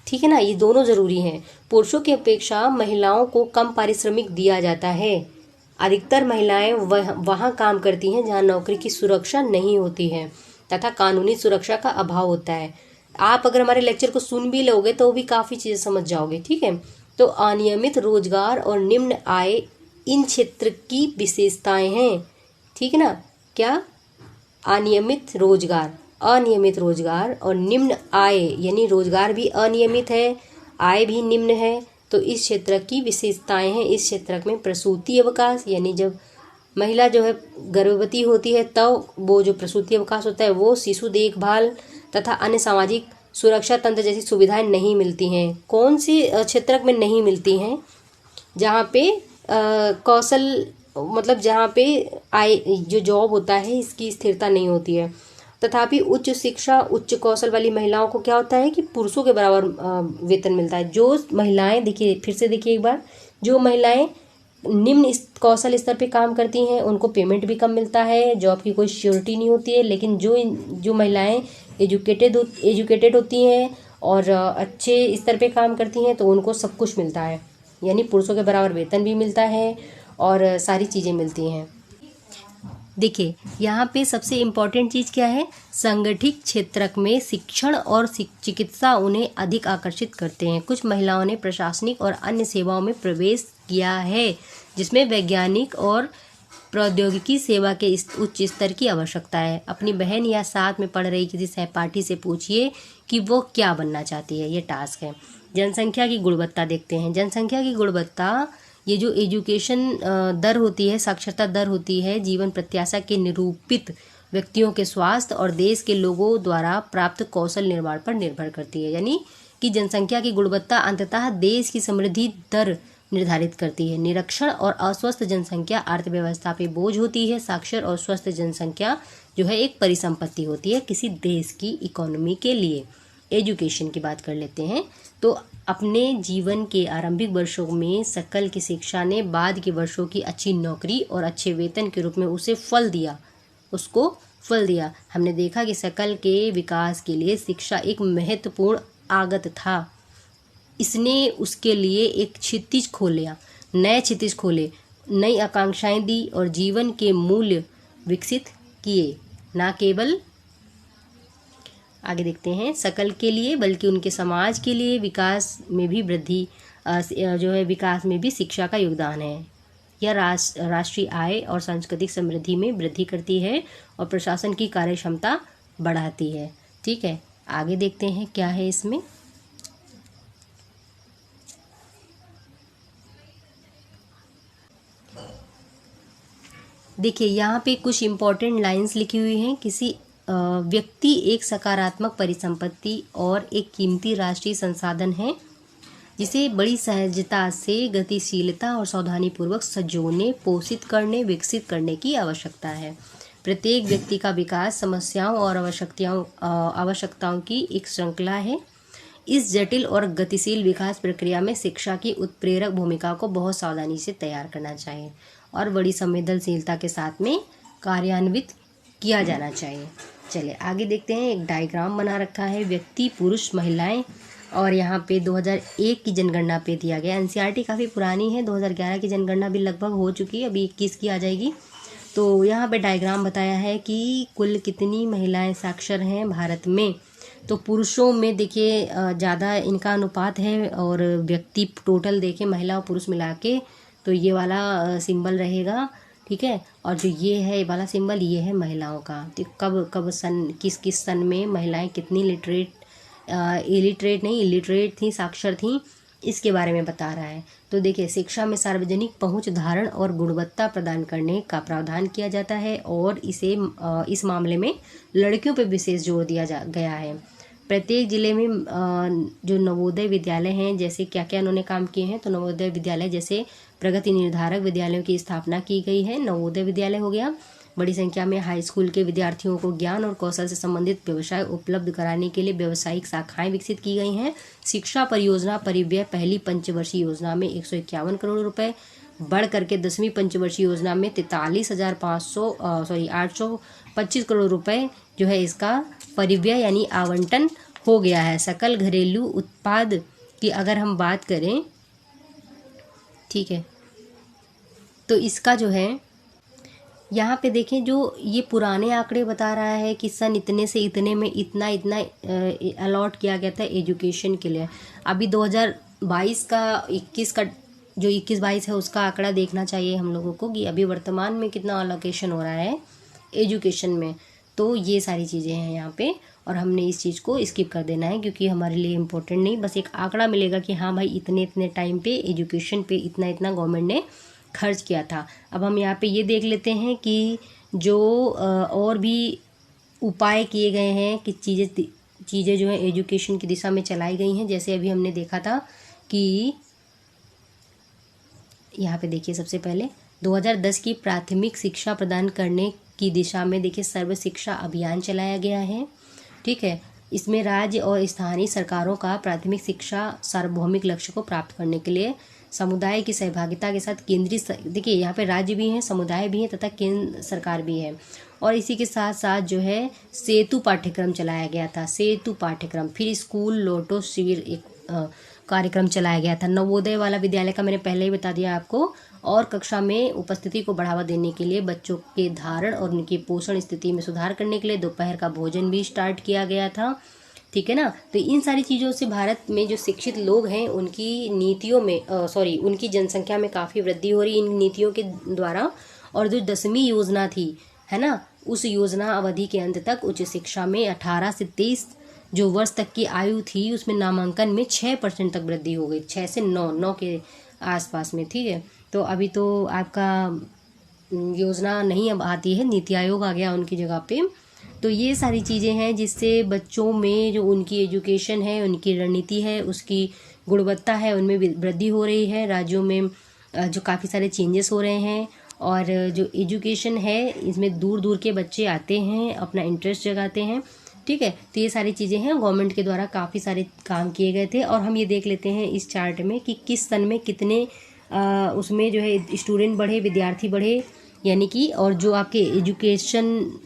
ठीक है ना, ये दोनों जरूरी हैं। पुरुषों की अपेक्षा महिलाओं को कम पारिश्रमिक दिया जाता है। अधिकतर महिलाएं वहां काम करती हैं जहां नौकरी की सुरक्षा नहीं होती है तथा कानूनी सुरक्षा का अभाव होता है। आप अगर हमारे लेक्चर को सुन भी लोगे तो भी काफ़ी चीज़ें समझ जाओगे। ठीक है, तो अनियमित रोजगार और निम्न आय इन क्षेत्र की विशेषताएं हैं। ठीक है ना, क्या, अनियमित रोजगार और निम्न आय, यानी रोजगार भी अनियमित है, आय भी निम्न है। तो इस क्षेत्र की विशेषताएं हैं। इस क्षेत्र में प्रसूति अवकाश, यानी जब महिला जो है गर्भवती होती है तब वो जो प्रसूति अवकाश होता है वो, शिशु देखभाल तथा अन्य सामाजिक सुरक्षा तंत्र जैसी सुविधाएं नहीं मिलती हैं। कौन सी क्षेत्र में नहीं मिलती हैं, जहाँ पे कौशल, मतलब जहाँ पे आय, जो जॉब होता है इसकी स्थिरता नहीं होती है। तथापि उच्च शिक्षा, उच्च कौशल वाली महिलाओं को क्या होता है कि पुरुषों के बराबर वेतन मिलता है। जो महिलाएं, देखिए फिर से देखिए एक बार, जो महिलाएं निम्न कौशल स्तर पे काम करती हैं उनको पेमेंट भी कम मिलता है, जॉब की कोई श्योरिटी नहीं होती है। लेकिन जो महिलाएं एजुकेटेड होती हैं और अच्छे स्तर पे काम करती हैं तो उनको सब कुछ मिलता है, यानी पुरुषों के बराबर वेतन भी मिलता है और सारी चीज़ें मिलती हैं। देखिए यहाँ पे सबसे इम्पॉर्टेंट चीज़ क्या है, संगठित क्षेत्र में शिक्षण और चिकित्सा उन्हें अधिक आकर्षित करते हैं। कुछ महिलाओं ने प्रशासनिक और अन्य सेवाओं में प्रवेश किया है जिसमें वैज्ञानिक और प्रौद्योगिकी सेवा के उच्च स्तर की आवश्यकता है। अपनी बहन या साथ में पढ़ रही किसी सहपाठी से पूछिए कि वो क्या बनना चाहती है, ये टास्क है। जनसंख्या की गुणवत्ता देखते हैं। जनसंख्या की गुणवत्ता, ये जो एजुकेशन दर होती है, साक्षरता दर होती है, जीवन प्रत्याशा के निरूपित व्यक्तियों के स्वास्थ्य और देश के लोगों द्वारा प्राप्त कौशल निर्माण पर निर्भर करती है। यानी कि जनसंख्या की गुणवत्ता अंततः देश की समृद्धि दर निर्धारित करती है। निरक्षर और अस्वस्थ जनसंख्या अर्थव्यवस्था पे बोझ होती है। साक्षर और स्वस्थ जनसंख्या जो है एक परिसंपत्ति होती है किसी देश की इकोनॉमी के लिए। एजुकेशन की बात कर लेते हैं। तो अपने जीवन के आरंभिक वर्षों में सकल की शिक्षा ने बाद के वर्षों की अच्छी नौकरी और अच्छे वेतन के रूप में उसको फल दिया। हमने देखा कि सकल के विकास के लिए शिक्षा एक महत्वपूर्ण आगत था। इसने उसके लिए एक नए क्षितिज खोले, नई आकांक्षाएं दी और जीवन के मूल्य विकसित किए। ना केवल आगे देखते हैं सकल के लिए बल्कि उनके समाज के लिए विकास में भी विकास में भी शिक्षा का योगदान है। यह राष्ट्रीय आय और सांस्कृतिक समृद्धि में वृद्धि करती है और प्रशासन की कार्यक्षमता बढ़ाती है। ठीक है, आगे देखते हैं क्या है इसमें। देखिए यहाँ पे कुछ इम्पोर्टेंट लाइंस लिखी हुई हैं। किसी व्यक्ति एक सकारात्मक परिसंपत्ति और एक कीमती राष्ट्रीय संसाधन है जिसे बड़ी सहजता से, गतिशीलता और सावधानीपूर्वक संजोने, पोषित करने, विकसित करने की आवश्यकता है। प्रत्येक व्यक्ति का विकास समस्याओं और आवश्यकताओं की एक श्रृंखला है। इस जटिल और गतिशील विकास प्रक्रिया में शिक्षा की उत्प्रेरक भूमिका को बहुत सावधानी से तैयार करना चाहिए और बड़ी संवेदनशीलता के साथ में कार्यान्वित किया जाना चाहिए। चलिए आगे देखते हैं। एक डायग्राम बना रखा है व्यक्ति, पुरुष, महिलाएं, और यहाँ पे 2001 की जनगणना पे दिया गया। एनसीईआरटी काफ़ी पुरानी है, 2011 की जनगणना भी लगभग हो चुकी है, अभी 21 की आ जाएगी। तो यहाँ पे डायग्राम बताया है कि कुल कितनी महिलाएं साक्षर हैं भारत में। तो पुरुषों में देखिए ज़्यादा इनका अनुपात है, और व्यक्ति टोटल देखें महिला और पुरुष मिला के तो ये वाला सिंबल रहेगा, ठीक है। और जो ये है ये वाला सिंबल, ये है महिलाओं का। तो कब सन, किस सन में महिलाएं कितनी इलिटरेट थी, साक्षर थी, इसके बारे में बता रहा है। तो देखिए शिक्षा में सार्वजनिक पहुंच, धारण और गुणवत्ता प्रदान करने का प्रावधान किया जाता है, और इस मामले में लड़कियों पर विशेष जोर दिया गया है। प्रत्येक जिले में जो नवोदय विद्यालय हैं, जैसे क्या क्या उन्होंने काम किए हैं, तो नवोदय विद्यालय जैसे प्रगति निर्धारक विद्यालयों की स्थापना की गई है, नवोदय विद्यालय हो गया। बड़ी संख्या में हाई स्कूल के विद्यार्थियों को ज्ञान और कौशल से संबंधित व्यवसाय उपलब्ध कराने के लिए व्यावसायिक शाखाएं विकसित की गई हैं। शिक्षा परियोजना परिव्यय पहली पंचवर्षीय योजना में 151 करोड़ रुपए बढ़ करके 10वीं पंचवर्षीय योजना में 825 करोड़ रुपए जो है इसका परिव्यय यानी आवंटन हो गया है। सकल घरेलू उत्पाद की अगर हम बात करें, ठीक है, तो इसका जो है यहाँ पे देखें, जो ये पुराने आंकड़े बता रहा है कि सन इतने से इतने में इतना अलॉट किया गया था एजुकेशन के लिए। अभी 2022 का 21 का जो 21-22 है उसका आंकड़ा देखना चाहिए हम लोगों को कि अभी वर्तमान में कितना अलोकेशन हो रहा है एजुकेशन में। तो ये सारी चीज़ें हैं यहाँ पे, और हमने इस चीज़ को स्किप कर देना है क्योंकि हमारे लिए इम्पोर्टेंट नहीं, बस एक आंकड़ा मिलेगा कि हाँ भाई इतने टाइम पे एजुकेशन पे इतना गवर्नमेंट ने खर्च किया था। अब हम यहाँ पे ये देख लेते हैं कि जो और भी उपाय किए गए हैं कि चीज़ें जो है एजुकेशन की दिशा में चलाई गई हैं। जैसे अभी हमने देखा था कि यहाँ पे देखिए सबसे पहले 2010 की प्राथमिक शिक्षा प्रदान करने की दिशा में देखिए सर्व शिक्षा अभियान चलाया गया है, ठीक है। इसमें राज्य और स्थानीय सरकारों का प्राथमिक शिक्षा सार्वभौमिक लक्ष्य को प्राप्त करने के लिए समुदाय की सहभागिता के साथ देखिए यहाँ पे राज्य भी हैं, समुदाय भी हैं तथा केंद्र सरकार भी है। और इसी के साथ साथ जो है सेतु पाठ्यक्रम चलाया गया था, सेतु पाठ्यक्रम। फिर स्कूल लौटो शिविर एक कार्यक्रम चलाया गया था। नवोदय वाला विद्यालय का मैंने पहले ही बता दिया आपको। और कक्षा में उपस्थिति को बढ़ावा देने के लिए बच्चों के धारण और उनकी पोषण स्थिति में सुधार करने के लिए दोपहर का भोजन भी स्टार्ट किया गया था, ठीक है ना। तो इन सारी चीज़ों से भारत में जो शिक्षित लोग हैं उनकी नीतियों में उनकी जनसंख्या में काफ़ी वृद्धि हो रही इन नीतियों के द्वारा। और जो 10वीं योजना थी, है ना, उस योजना अवधि के अंत तक उच्च शिक्षा में 18 से 23 जो वर्ष तक की आयु थी उसमें नामांकन में 6% तक वृद्धि हो गई, 6 से 9 के आसपास में, ठीक है। तो अभी तो आपका योजना नहीं अब आती है, नीति आयोग आ गया उनकी जगह पे। तो ये सारी चीज़ें हैं जिससे बच्चों में जो उनकी एजुकेशन है, उनकी रणनीति है, उसकी गुणवत्ता है, उनमें वृद्धि हो रही है। राज्यों में जो काफ़ी सारे चेंजेस हो रहे हैं, और जो एजुकेशन है इसमें दूर दूर के बच्चे आते हैं, अपना इंटरेस्ट जगाते हैं, ठीक है। तो ये सारी चीज़ें हैं, गवर्नमेंट के द्वारा काफ़ी सारे काम किए गए थे। और हम ये देख लेते हैं इस चार्ट में कि किस सन में कितने उसमें जो है स्टूडेंट बढ़े, विद्यार्थी बढ़े, यानी कि, और जो आपके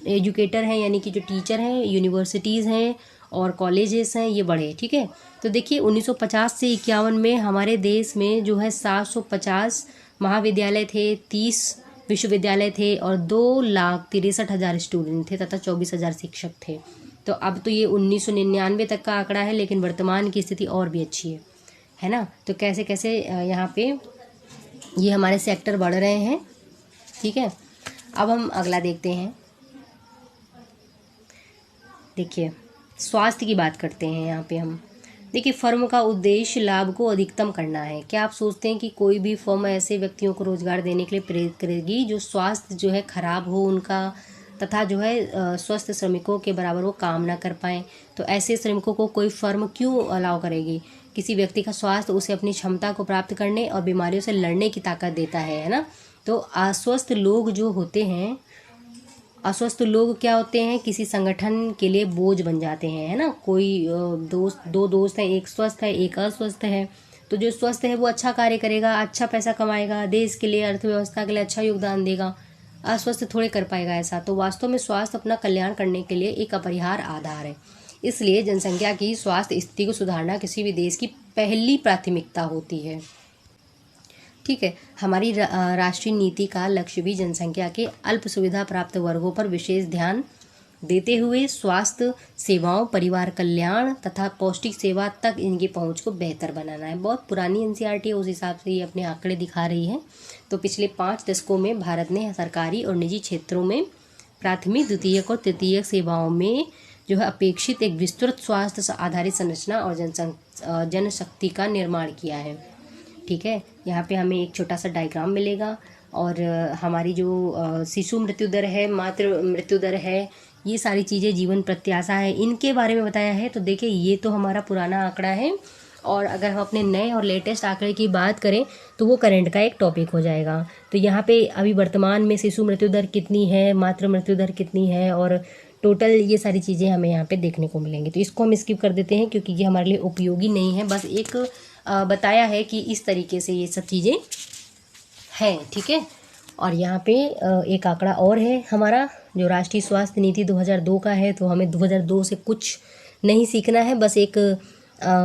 एजुकेटर हैं यानी कि जो टीचर हैं, यूनिवर्सिटीज़ हैं और कॉलेजेस हैं, ये बढ़े, ठीक है। तो देखिए 1950 से 51 में हमारे देश में जो है 750 महाविद्यालय थे, 30 विश्वविद्यालय थे और 2,63,000 स्टूडेंट थे तथा 24,000 शिक्षक थे। तो अब तो ये 1999 तक का आंकड़ा है, लेकिन वर्तमान की स्थिति और भी अच्छी है ना। तो कैसे कैसे यहाँ पे ये हमारे सेक्टर बढ़ रहे हैं, ठीक है। अब हम अगला देखते हैं। देखिए स्वास्थ्य की बात करते हैं यहाँ पे हम। देखिए, फर्म का उद्देश्य लाभ को अधिकतम करना है। क्या आप सोचते हैं कि कोई भी फर्म ऐसे व्यक्तियों को रोजगार देने के लिए प्रेरित करेगी जो स्वास्थ्य जो है खराब हो उनका, तथा जो है स्वस्थ श्रमिकों के बराबर वो काम ना कर पाएँ? तो ऐसे श्रमिकों को कोई फर्म क्यों अलाउ करेगी? किसी व्यक्ति का स्वास्थ्य उसे अपनी क्षमता को प्राप्त करने और बीमारियों से लड़ने की ताकत देता है ना। तो अस्वस्थ लोग जो होते हैं, अस्वस्थ लोग क्या होते हैं, किसी संगठन के लिए बोझ बन जाते हैं, है ना। कोई दो दोस्त हैं, एक स्वस्थ है एक अस्वस्थ है, तो जो स्वस्थ है वो अच्छा कार्य करेगा, अच्छा पैसा कमाएगा, देश के लिए अर्थव्यवस्था के लिए अच्छा योगदान देगा। अस्वस्थ थोड़े कर पाएगा ऐसा। तो वास्तव में स्वास्थ्य अपना कल्याण करने के लिए एक अपरिहार्य आधार है। इसलिए जनसंख्या की स्वास्थ्य स्थिति को सुधारना किसी भी देश की पहली प्राथमिकता होती है। ठीक है, हमारी राष्ट्रीय नीति का लक्ष्य भी जनसंख्या के अल्प सुविधा प्राप्त वर्गों पर विशेष ध्यान देते हुए स्वास्थ्य सेवाओं, परिवार कल्याण तथा पौष्टिक सेवा तक इनकी पहुंच को बेहतर बनाना है। बहुत पुरानी एनसीईआरटी है, उस हिसाब से ये अपने आंकड़े दिखा रही है। तो पिछले 5 दशकों में भारत ने सरकारी और निजी क्षेत्रों में प्राथमिक, द्वितीयक और तृतीयक सेवाओं में जो है अपेक्षित एक विस्तृत स्वास्थ्य आधारित संरचना और जनशक्ति का निर्माण किया है। ठीक है, यहाँ पे हमें एक छोटा सा डायग्राम मिलेगा और हमारी जो शिशु मृत्यु दर है, मातृ मृत्यु दर है, ये सारी चीज़ें, जीवन प्रत्याशा है, इनके बारे में बताया है। तो देखिए, ये तो हमारा पुराना आंकड़ा है और अगर हम अपने नए और लेटेस्ट आंकड़े की बात करें तो वो करंट का एक टॉपिक हो जाएगा। तो यहाँ पे अभी वर्तमान में शिशु मृत्यु दर कितनी है, मातृ मृत्यु दर कितनी है और टोटल ये सारी चीज़ें हमें यहाँ पे देखने को मिलेंगी। तो इसको हम स्किप कर देते हैं क्योंकि ये हमारे लिए उपयोगी नहीं है। बस एक बताया है कि इस तरीके से ये सब चीज़ें हैं। ठीक है, और यहाँ पे एक आंकड़ा और है हमारा, जो राष्ट्रीय स्वास्थ्य नीति 2002 का है। तो हमें 2002 से कुछ नहीं सीखना है, बस एक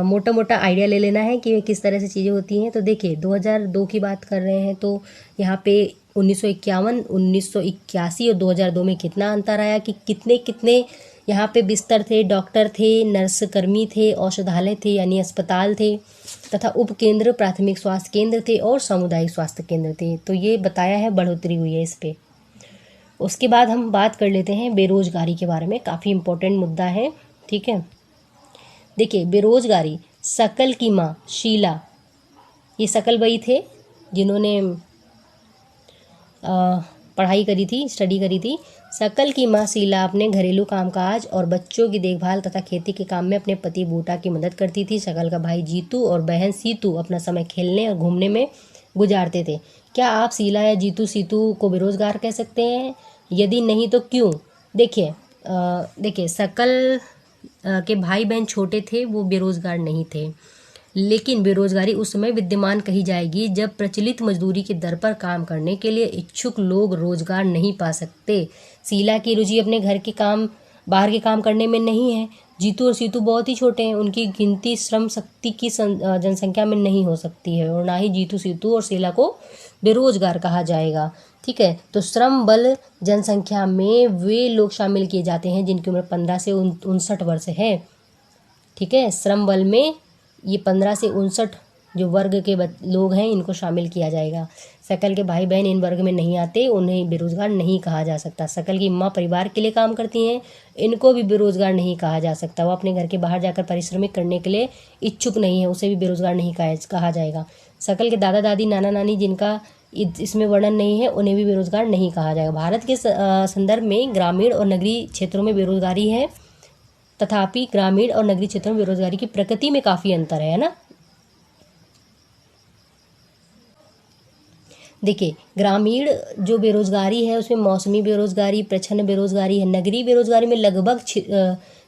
मोटा मोटा आइडिया ले लेना है कि किस तरह से चीज़ें होती हैं। तो देखिए, 2002 की बात कर रहे हैं तो यहाँ पे 1951, 1981 और 2002 में कितना अंतर आया कि कितने कितने यहाँ पे बिस्तर थे, डॉक्टर थे, नर्स कर्मी थे, औषधालय थे यानी अस्पताल थे, तथा उपकेंद्र, प्राथमिक स्वास्थ्य केंद्र थे और सामुदायिक स्वास्थ्य केंद्र थे। तो ये बताया है, बढ़ोतरी हुई है इस पे। उसके बाद हम बात कर लेते हैं बेरोजगारी के बारे में, काफ़ी इम्पोर्टेंट मुद्दा है। ठीक है, देखिए, बेरोजगारी, सकल की माँ शीला, ये सकल वही थे जिन्होंने पढ़ाई करी थी, स्टडी करी थी। सकल की माँ शीला अपने घरेलू कामकाज और बच्चों की देखभाल तथा खेती के काम में अपने पति बूटा की मदद करती थी। सकल का भाई जीतू और बहन सीतू अपना समय खेलने और घूमने में गुजारते थे। क्या आप शीला या जीतू सीतू को बेरोजगार कह सकते हैं? यदि नहीं तो क्यों? देखिए, सकल के भाई बहन छोटे थे, वो बेरोजगार नहीं थे, लेकिन बेरोजगारी उस समय विद्यमान कही जाएगी जब प्रचलित मजदूरी की दर पर काम करने के लिए इच्छुक लोग रोजगार नहीं पा सकते। शीला की रुचि अपने घर के काम, बाहर के काम करने में नहीं है। जीतू और सीतू बहुत ही छोटे हैं, उनकी गिनती श्रम शक्ति की जनसंख्या में नहीं हो सकती है और ना ही जीतू, सीतू और शीला को बेरोजगार कहा जाएगा। ठीक है, तो श्रम बल जनसंख्या में वे लोग शामिल किए जाते हैं जिनकी उम्र 15 से 59 वर्ष है। ठीक है, श्रम बल में ये 15 से 59 जो वर्ग के लोग हैं, इनको शामिल किया जाएगा। सकल के भाई बहन इन वर्ग में नहीं आते, उन्हें बेरोजगार नहीं कहा जा सकता। सकल की माँ परिवार के लिए काम करती हैं, इनको भी बेरोजगार नहीं कहा जा सकता। वो अपने घर के बाहर जाकर परिश्रमिक करने के लिए इच्छुक नहीं है, उसे भी बेरोजगार नहीं कहा जाएगा। सकल के दादा दादी, नाना नानी, जिनका इसमें वर्णन नहीं है, उन्हें भी बेरोजगार नहीं कहा जाएगा। भारत के संदर्भ में ग्रामीण और नगरीय क्षेत्रों में बेरोजगारी है, तथापि ग्रामीण और नगरीय क्षेत्रों में बेरोजगारी की प्रकृति में काफ़ी अंतर है ना। देखिए, ग्रामीण जो बेरोजगारी है उसमें मौसमी बेरोजगारी, प्रच्छन्न बेरोजगारी है। नगरीय बेरोजगारी में लगभग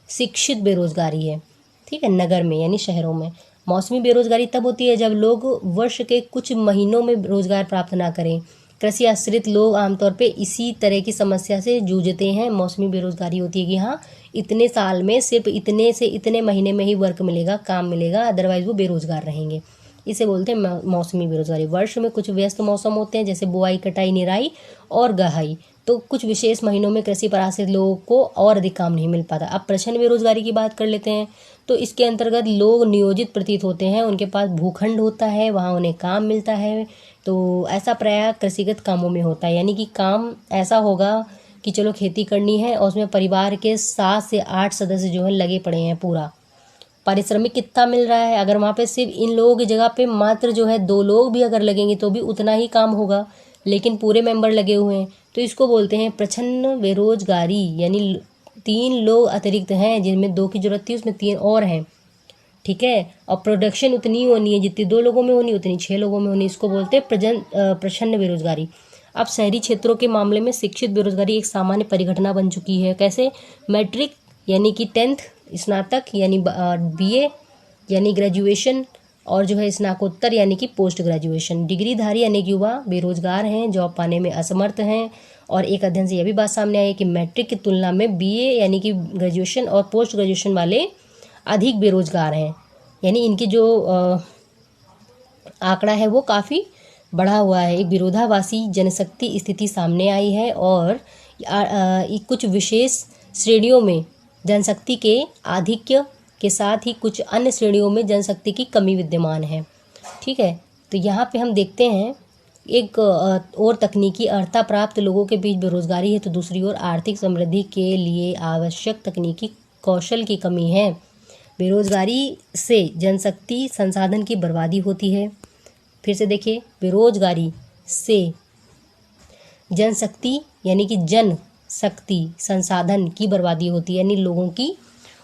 शिक्षित बेरोजगारी है। ठीक है, नगर में यानी शहरों में। मौसमी बेरोजगारी तब होती है जब लोग वर्ष के कुछ महीनों में रोजगार प्राप्त ना करें। कृषि आश्रित लोग आमतौर पे इसी तरह की समस्या से जूझते हैं। मौसमी बेरोजगारी होती है कि हाँ, इतने साल में सिर्फ इतने से इतने महीने में ही वर्क मिलेगा, काम मिलेगा, अदरवाइज वो बेरोजगार रहेंगे। इसे बोलते हैं मौसमी बेरोजगारी। वर्ष में कुछ व्यस्त मौसम होते हैं जैसे बुआई, कटाई, निराई और गहाई। तो कुछ विशेष महीनों में कृषि पर आश्रित लोगों को और अधिक काम नहीं मिल पाता। अब प्रच्छन्न बेरोजगारी की बात कर लेते हैं। तो इसके अंतर्गत लोग नियोजित प्रतीत होते हैं, उनके पास भूखंड होता है, वहाँ उन्हें काम मिलता है। तो ऐसा प्रायः कृषिगत कामों में होता है, यानी कि काम ऐसा होगा कि चलो खेती करनी है और उसमें परिवार के 7 से 8 सदस्य जो है लगे पड़े हैं पूरा। पारिश्रमिक कितना मिल रहा है। अगर वहाँ पे सिर्फ इन लोगों की जगह पे मात्र जो है 2 लोग भी अगर लगेंगे तो भी उतना ही काम होगा, लेकिन पूरे मेंबर लगे हुए हैं, तो इसको बोलते हैं प्रच्छन्न बेरोजगारी। यानी 3 लोग अतिरिक्त हैं, जिनमें 2 की जरूरत थी उसमें 3 और हैं, ठीक है। और प्रोडक्शन उतनी होनी है जितनी 2 लोगों में होनी उतनी 6 लोगों में होनी, इसको बोलते हैं प्रच्छन्न बेरोजगारी। अब शहरी क्षेत्रों के मामले में शिक्षित बेरोजगारी एक सामान्य परिघटना बन चुकी है। कैसे? मैट्रिक यानी कि 10th, स्नातक यानी BA यानी ग्रेजुएशन, और जो है स्नाकोत्तर यानी कि पोस्ट ग्रेजुएशन। डिग्रीधारी अनेक युवा बेरोजगार हैं, जॉब पाने में असमर्थ हैं। और एक अध्ययन से यह भी बात सामने आई है कि मैट्रिक की तुलना में BA यानी कि ग्रेजुएशन और पोस्ट ग्रेजुएशन वाले अधिक बेरोजगार हैं। यानी इनकी जो आंकड़ा है वो काफ़ी बढ़ा हुआ है। एक विरोधाभासी जनशक्ति स्थिति सामने आई है और कुछ विशेष श्रेणियों में जनशक्ति के आधिक्य के साथ ही कुछ अन्य श्रेणियों में जनशक्ति की कमी विद्यमान है, ठीक है। तो यहाँ पे हम देखते हैं एक और तकनीकी अर्हता प्राप्त लोगों के बीच बेरोजगारी है, तो दूसरी ओर आर्थिक समृद्धि के लिए आवश्यक तकनीकी कौशल की कमी है। बेरोजगारी से जनशक्ति संसाधन की बर्बादी होती है। फिर से देखिए, बेरोजगारी से जनशक्ति यानी कि जन शक्ति संसाधन की बर्बादी होती है, यानी लोगों की।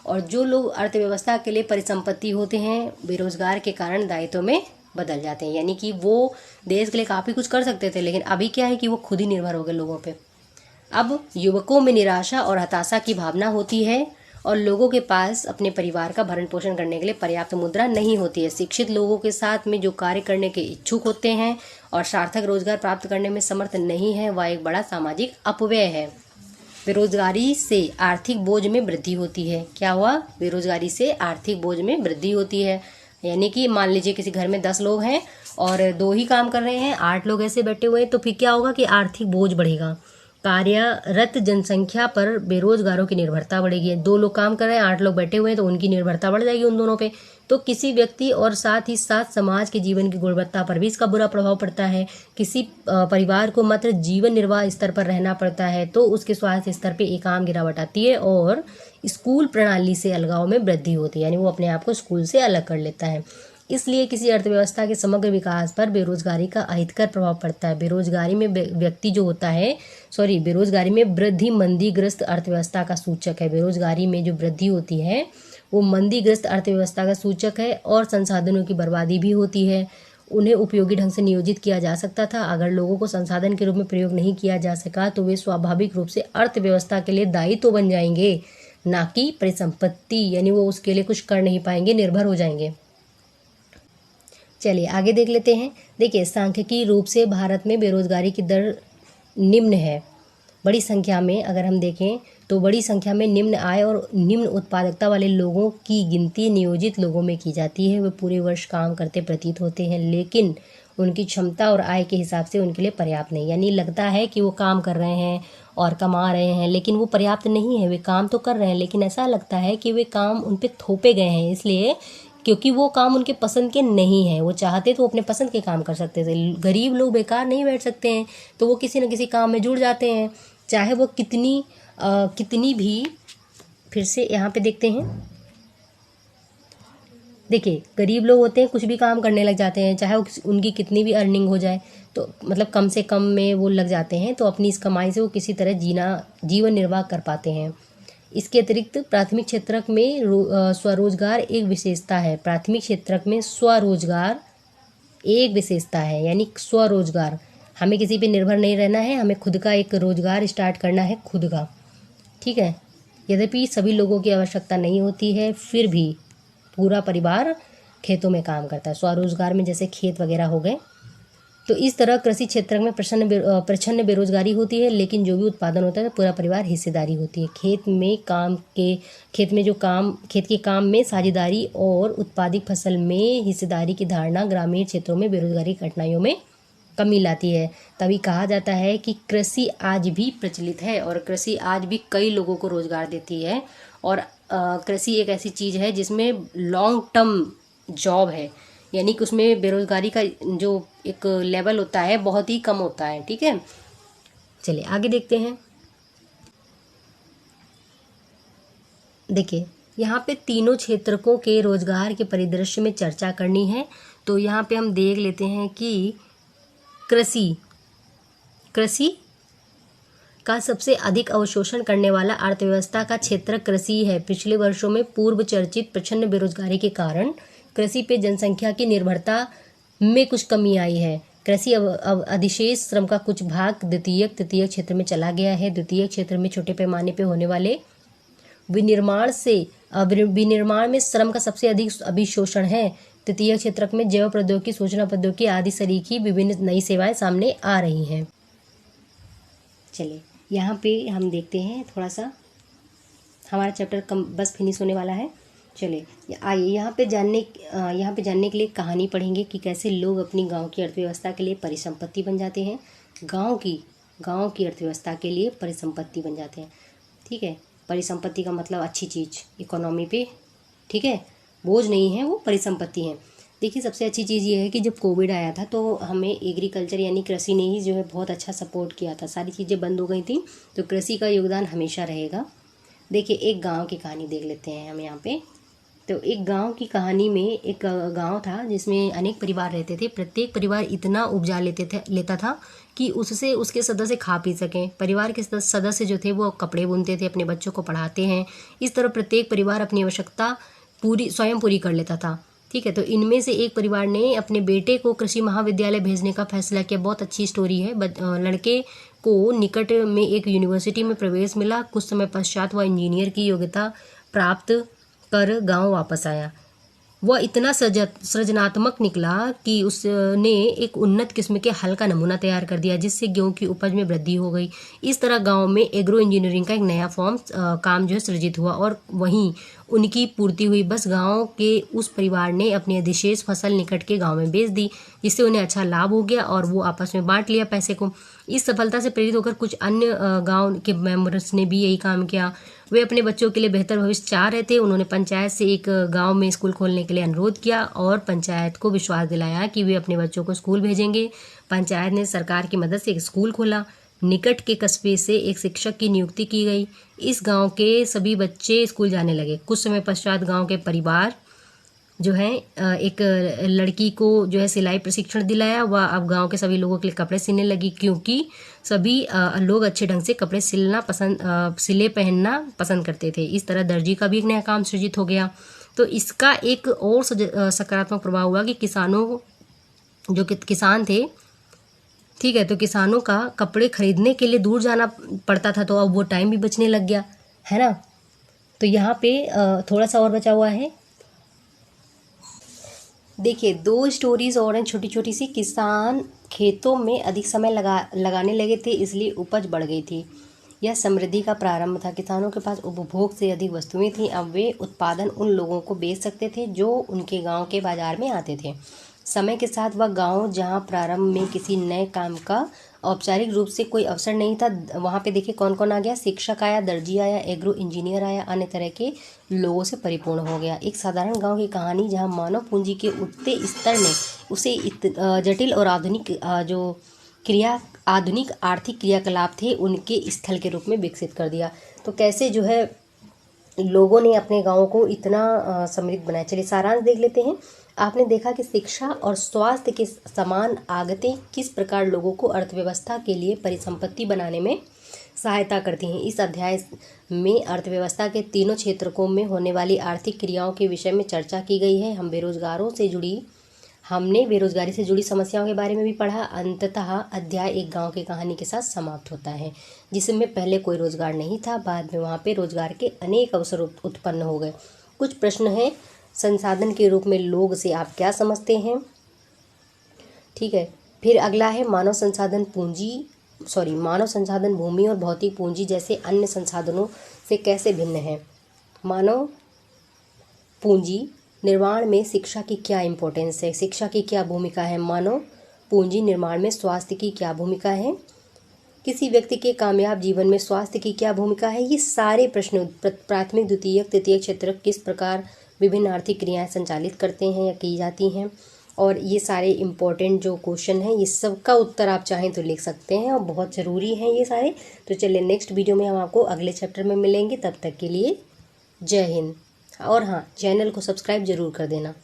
और जो लोग अर्थव्यवस्था के लिए परिसंपत्ति होते हैं, बेरोजगार के कारण दायित्व में बदल जाते हैं। यानी कि वो देश के लिए काफ़ी कुछ कर सकते थे, लेकिन अभी क्या है कि वो खुद ही निर्भर हो गए लोगों पे। अब युवकों में निराशा और हताशा की भावना होती है और लोगों के पास अपने परिवार का भरण पोषण करने के लिए पर्याप्त मुद्रा नहीं होती है। शिक्षित लोगों के साथ में जो कार्य करने के इच्छुक होते हैं और सार्थक रोजगार प्राप्त करने में समर्थ नहीं है, वह एक बड़ा सामाजिक अपव्यय है। बेरोजगारी से आर्थिक बोझ में वृद्धि होती है। क्या हुआ? बेरोजगारी से आर्थिक बोझ में वृद्धि होती है। यानी कि मान लीजिए किसी घर में 10 लोग हैं और 2 ही काम कर रहे हैं, 8 लोग ऐसे बैठे हुए हैं, तो फिर क्या होगा कि आर्थिक बोझ बढ़ेगा। कार्यरत जनसंख्या पर बेरोजगारों की निर्भरता बढ़ेगी। 2 लोग काम कर रहे हैं, 8 लोग बैठे हुए हैं, तो उनकी निर्भरता बढ़ जाएगी उन दोनों पे। तो किसी व्यक्ति और साथ ही साथ समाज के जीवन की गुणवत्ता पर भी इसका बुरा प्रभाव पड़ता है। किसी परिवार को मात्र जीवन निर्वाह स्तर पर रहना पड़ता है तो उसके स्वास्थ्य स्तर पे एक आम गिरावट आती है और स्कूल प्रणाली से अलगाव में वृद्धि होती है, यानी वो अपने आप को स्कूल से अलग कर लेता है। इसलिए किसी अर्थव्यवस्था के समग्र विकास पर बेरोजगारी का अहितकर प्रभाव पड़ता है। बेरोजगारी में व्यक्ति जो होता है बेरोजगारी में वृद्धि मंदीग्रस्त अर्थव्यवस्था का सूचक है। बेरोजगारी में जो वृद्धि होती है वो मंदीग्रस्त अर्थव्यवस्था का सूचक है और संसाधनों की बर्बादी भी होती है। उन्हें उपयोगी ढंग से नियोजित किया जा सकता था। अगर लोगों को संसाधन के रूप में प्रयोग नहीं किया जा सका तो वे स्वाभाविक रूप से अर्थव्यवस्था के लिए दायी तो बन जाएंगे, ना कि परिसंपत्ति, यानी वो उसके लिए कुछ कर नहीं पाएंगे, निर्भर हो जाएंगे। चलिए आगे देख लेते हैं। देखिए, सांख्यिकी रूप से भारत में बेरोजगारी की दर निम्न है। बड़ी संख्या में अगर हम देखें तो बड़ी संख्या में निम्न आय और निम्न उत्पादकता वाले लोगों की गिनती नियोजित लोगों में की जाती है। वे पूरे वर्ष काम करते प्रतीत होते हैं, लेकिन उनकी क्षमता और आय के हिसाब से उनके लिए पर्याप्त नहीं। यानी लगता है कि वो काम कर रहे हैं और कमा रहे हैं, लेकिन वो पर्याप्त नहीं है। वे काम तो कर रहे हैं, लेकिन ऐसा लगता है कि वे काम उन पे थोपे गए हैं, इसलिए क्योंकि वो काम उनके पसंद के नहीं है। वो चाहते तो अपने पसंद के काम कर सकते थे। गरीब लोग बेकार नहीं बैठ सकते हैं, तो वो किसी न किसी काम में जुड़ जाते हैं, चाहे वो कितनी भी। फिर से यहाँ पे देखते हैं, देखिए गरीब लोग होते हैं कुछ भी काम करने लग जाते हैं, चाहे वो उनकी कितनी भी अर्निंग हो जाए, तो मतलब कम से कम में वो लग जाते हैं, तो अपनी इस कमाई से वो किसी तरह जीवन निर्वाह कर पाते हैं। इसके अतिरिक्त प्राथमिक क्षेत्रक में स्वरोजगार एक विशेषता है। प्राथमिक क्षेत्रक में स्वरोजगार एक विशेषता है, यानी स्वरोजगार, हमें किसी पे निर्भर नहीं रहना है, हमें खुद का एक रोजगार स्टार्ट करना है, खुद का, ठीक है। यद्यपि सभी लोगों की आवश्यकता नहीं होती है, फिर भी पूरा परिवार खेतों में काम करता है। स्वरोजगार में जैसे खेत वगैरह हो गए। तो इस तरह कृषि क्षेत्र में प्रच्छन्न बेरोजगारी होती है, लेकिन जो भी उत्पादन होता है पूरा परिवार हिस्सेदारी होती है। खेत के काम में साझेदारी और उत्पादित फसल में हिस्सेदारी की धारणा ग्रामीण क्षेत्रों में बेरोजगारी कठिनाइयों में कमी लाती है। तभी कहा जाता है कि कृषि आज भी प्रचलित है और कृषि आज भी कई लोगों को रोजगार देती है। और कृषि एक ऐसी चीज़ है जिसमें लॉन्ग टर्म जॉब है, यानी कि उसमें बेरोजगारी का जो एक लेवल होता है बहुत ही कम होता है, ठीक है। चलिए आगे देखते हैं। देखिए, यहाँ पे तीनों क्षेत्रकों के रोजगार के परिदृश्य में चर्चा करनी है। तो यहाँ पे हम देख लेते हैं कि कृषि का सबसे अधिक अवशोषण करने वाला अर्थव्यवस्था का क्षेत्र कृषि है। पिछले वर्षों में पूर्व चर्चित प्रचंड बेरोजगारी के कारण कृषि पे जनसंख्या की निर्भरता में कुछ कमी आई है। कृषि अधिशेष श्रम का कुछ भाग द्वितीयक तृतीयक क्षेत्र में चला गया है। द्वितीयक क्षेत्र में छोटे पैमाने पे होने वाले विनिर्माण में श्रम का सबसे अधिक अभिशोषण है। तृतीय क्षेत्र में जैव प्रौद्योगिकी, सूचना प्रौद्योगिकी आदि सरीखी विभिन्न नई सेवाएं सामने आ रही हैं। चलिए यहाँ पे हम देखते हैं, थोड़ा सा हमारा चैप्टर बस फिनिश होने वाला है। चलिए आइए यहाँ पे जानने के लिए कहानी पढ़ेंगे कि कैसे लोग अपनी गांव की अर्थव्यवस्था के लिए परिसंपत्ति बन जाते हैं। गांव की अर्थव्यवस्था के लिए परिसंपत्ति बन जाते हैं। ठीक है, परिसंपत्ति का मतलब अच्छी चीज़, इकोनॉमी पे, ठीक है, बोझ नहीं है, वो परिसंपत्ति है। देखिए सबसे अच्छी चीज़ ये है कि जब कोविड आया था तो हमें एग्रीकल्चर यानी कृषि ने ही जो है बहुत अच्छा सपोर्ट किया था। सारी चीज़ें बंद हो गई थी तो कृषि का योगदान हमेशा रहेगा। देखिए एक गांव की कहानी देख लेते हैं हम यहाँ पे। तो एक गांव की कहानी में एक गांव था जिसमें अनेक परिवार रहते थे। प्रत्येक परिवार इतना उपजा लेता था कि उससे उसके सदस्य खा पी सकें। परिवार के सदस्य जो थे वो कपड़े बुनते थे, अपने बच्चों को पढ़ाते हैं। इस तरह प्रत्येक परिवार अपनी आवश्यकता स्वयं पूरी कर लेता था। ठीक है, तो इनमें से एक परिवार ने अपने बेटे को कृषि महाविद्यालय भेजने का फैसला किया। बहुत अच्छी स्टोरी है। लड़के को निकट में एक यूनिवर्सिटी में प्रवेश मिला। कुछ समय पश्चात वह इंजीनियर की योग्यता प्राप्त कर गांव वापस आया। वह इतना सृजनात्मक निकला कि उसने एक उन्नत किस्म के हल का नमूना तैयार कर दिया जिससे गेहूं की उपज में वृद्धि हो गई। इस तरह गांव में एग्रो इंजीनियरिंग का एक नया फॉर्म काम जो है सृजित हुआ और वहीं उनकी पूर्ति हुई। बस गांव के उस परिवार ने अपनी अधिशेष फसल निकट के गांव में बेच दी जिससे उन्हें अच्छा लाभ हो गया और वो आपस में बांट लिया पैसे को। इस सफलता से प्रेरित होकर कुछ अन्य गांव के मेंबर्स ने भी यही काम किया। वे अपने बच्चों के लिए बेहतर भविष्य चाह रहे थे। उन्होंने पंचायत से एक गांव में स्कूल खोलने के लिए अनुरोध किया और पंचायत को विश्वास दिलाया कि वे अपने बच्चों को स्कूल भेजेंगे। पंचायत ने सरकार की मदद से एक स्कूल खोला। निकट के कस्बे से एक शिक्षक की नियुक्ति की गई। इस गांव के सभी बच्चे स्कूल जाने लगे। कुछ समय पश्चात गांव के परिवार जो है एक लड़की को जो है सिलाई प्रशिक्षण दिलाया। वह अब गांव के सभी लोगों के लिए कपड़े सिलने लगी क्योंकि सभी लोग अच्छे ढंग से कपड़े सिले पहनना पसंद करते थे। इस तरह दर्जी का भी एक नया काम सृजित हो गया। तो इसका एक और सकारात्मक प्रभाव हुआ कि किसान थे, ठीक है, तो किसानों का कपड़े खरीदने के लिए दूर जाना पड़ता था तो अब वो टाइम भी बचने लग गया, है ना। तो यहाँ पे थोड़ा सा और बचा हुआ है। देखिए 2 स्टोरीज और हैं छोटी छोटी सी। किसान खेतों में अधिक समय लगाने लगे थे इसलिए उपज बढ़ गई थी। यह समृद्धि का प्रारंभ था। किसानों के पास उपभोग से अधिक वस्तुएं थीं। अब वे उत्पादन उन लोगों को बेच सकते थे जो उनके गांव के बाजार में आते थे। समय के साथ वह गांव जहां प्रारंभ में किसी नए काम का औपचारिक रूप से कोई अवसर नहीं था, वहां पे देखिए कौन कौन आ गया। शिक्षक आया, दर्जी आया, एग्रो इंजीनियर आया, अन्य तरह के लोगों से परिपूर्ण हो गया। एक साधारण गांव की कहानी जहां मानव पूंजी के उठते स्तर ने उसे जटिल और आधुनिक आर्थिक क्रियाकलाप थे उनके स्थल के रूप में विकसित कर दिया। तो कैसे जो है लोगों ने अपने गाँव को इतना समृद्ध बनाया। चलिए सारांश देख लेते हैं। आपने देखा कि शिक्षा और स्वास्थ्य के समान आगतें किस प्रकार लोगों को अर्थव्यवस्था के लिए परिसंपत्ति बनाने में सहायता करती हैं। इस अध्याय में अर्थव्यवस्था के तीनों क्षेत्रों में होने वाली आर्थिक क्रियाओं के विषय में चर्चा की गई है। हमने बेरोजगारी से जुड़ी समस्याओं के बारे में भी पढ़ा। अंततः अध्याय एक गांव की कहानी के साथ समाप्त होता है जिसमें पहले कोई रोजगार नहीं था, बाद में वहां पे रोजगार के अनेक अवसर उत्पन्न हो गए। कुछ प्रश्न हैं। संसाधन के रूप में लोग से आप क्या समझते हैं, ठीक है। फिर अगला है मानव संसाधन भूमि और भौतिक पूंजी जैसे अन्य संसाधनों से कैसे भिन्न है। मानव पूंजी निर्माण में शिक्षा की क्या इम्पोर्टेंस है, शिक्षा की क्या भूमिका है। मानव पूंजी निर्माण में स्वास्थ्य की क्या भूमिका है। किसी व्यक्ति के कामयाब जीवन में स्वास्थ्य की क्या भूमिका है। ये सारे प्रश्न प्राथमिक, द्वितीयक, तृतीयक क्षेत्र किस प्रकार विभिन्न आर्थिक क्रियाएं संचालित करते हैं या की जाती हैं, और ये सारे इम्पोर्टेंट जो क्वेश्चन हैं ये सब का उत्तर आप चाहें तो लिख सकते हैं और बहुत ज़रूरी हैं ये सारे। तो चलिए नेक्स्ट वीडियो में हम आपको अगले चैप्टर में मिलेंगे। तब तक के लिए जय हिंद। और हाँ, चैनल को सब्सक्राइब ज़रूर कर देना।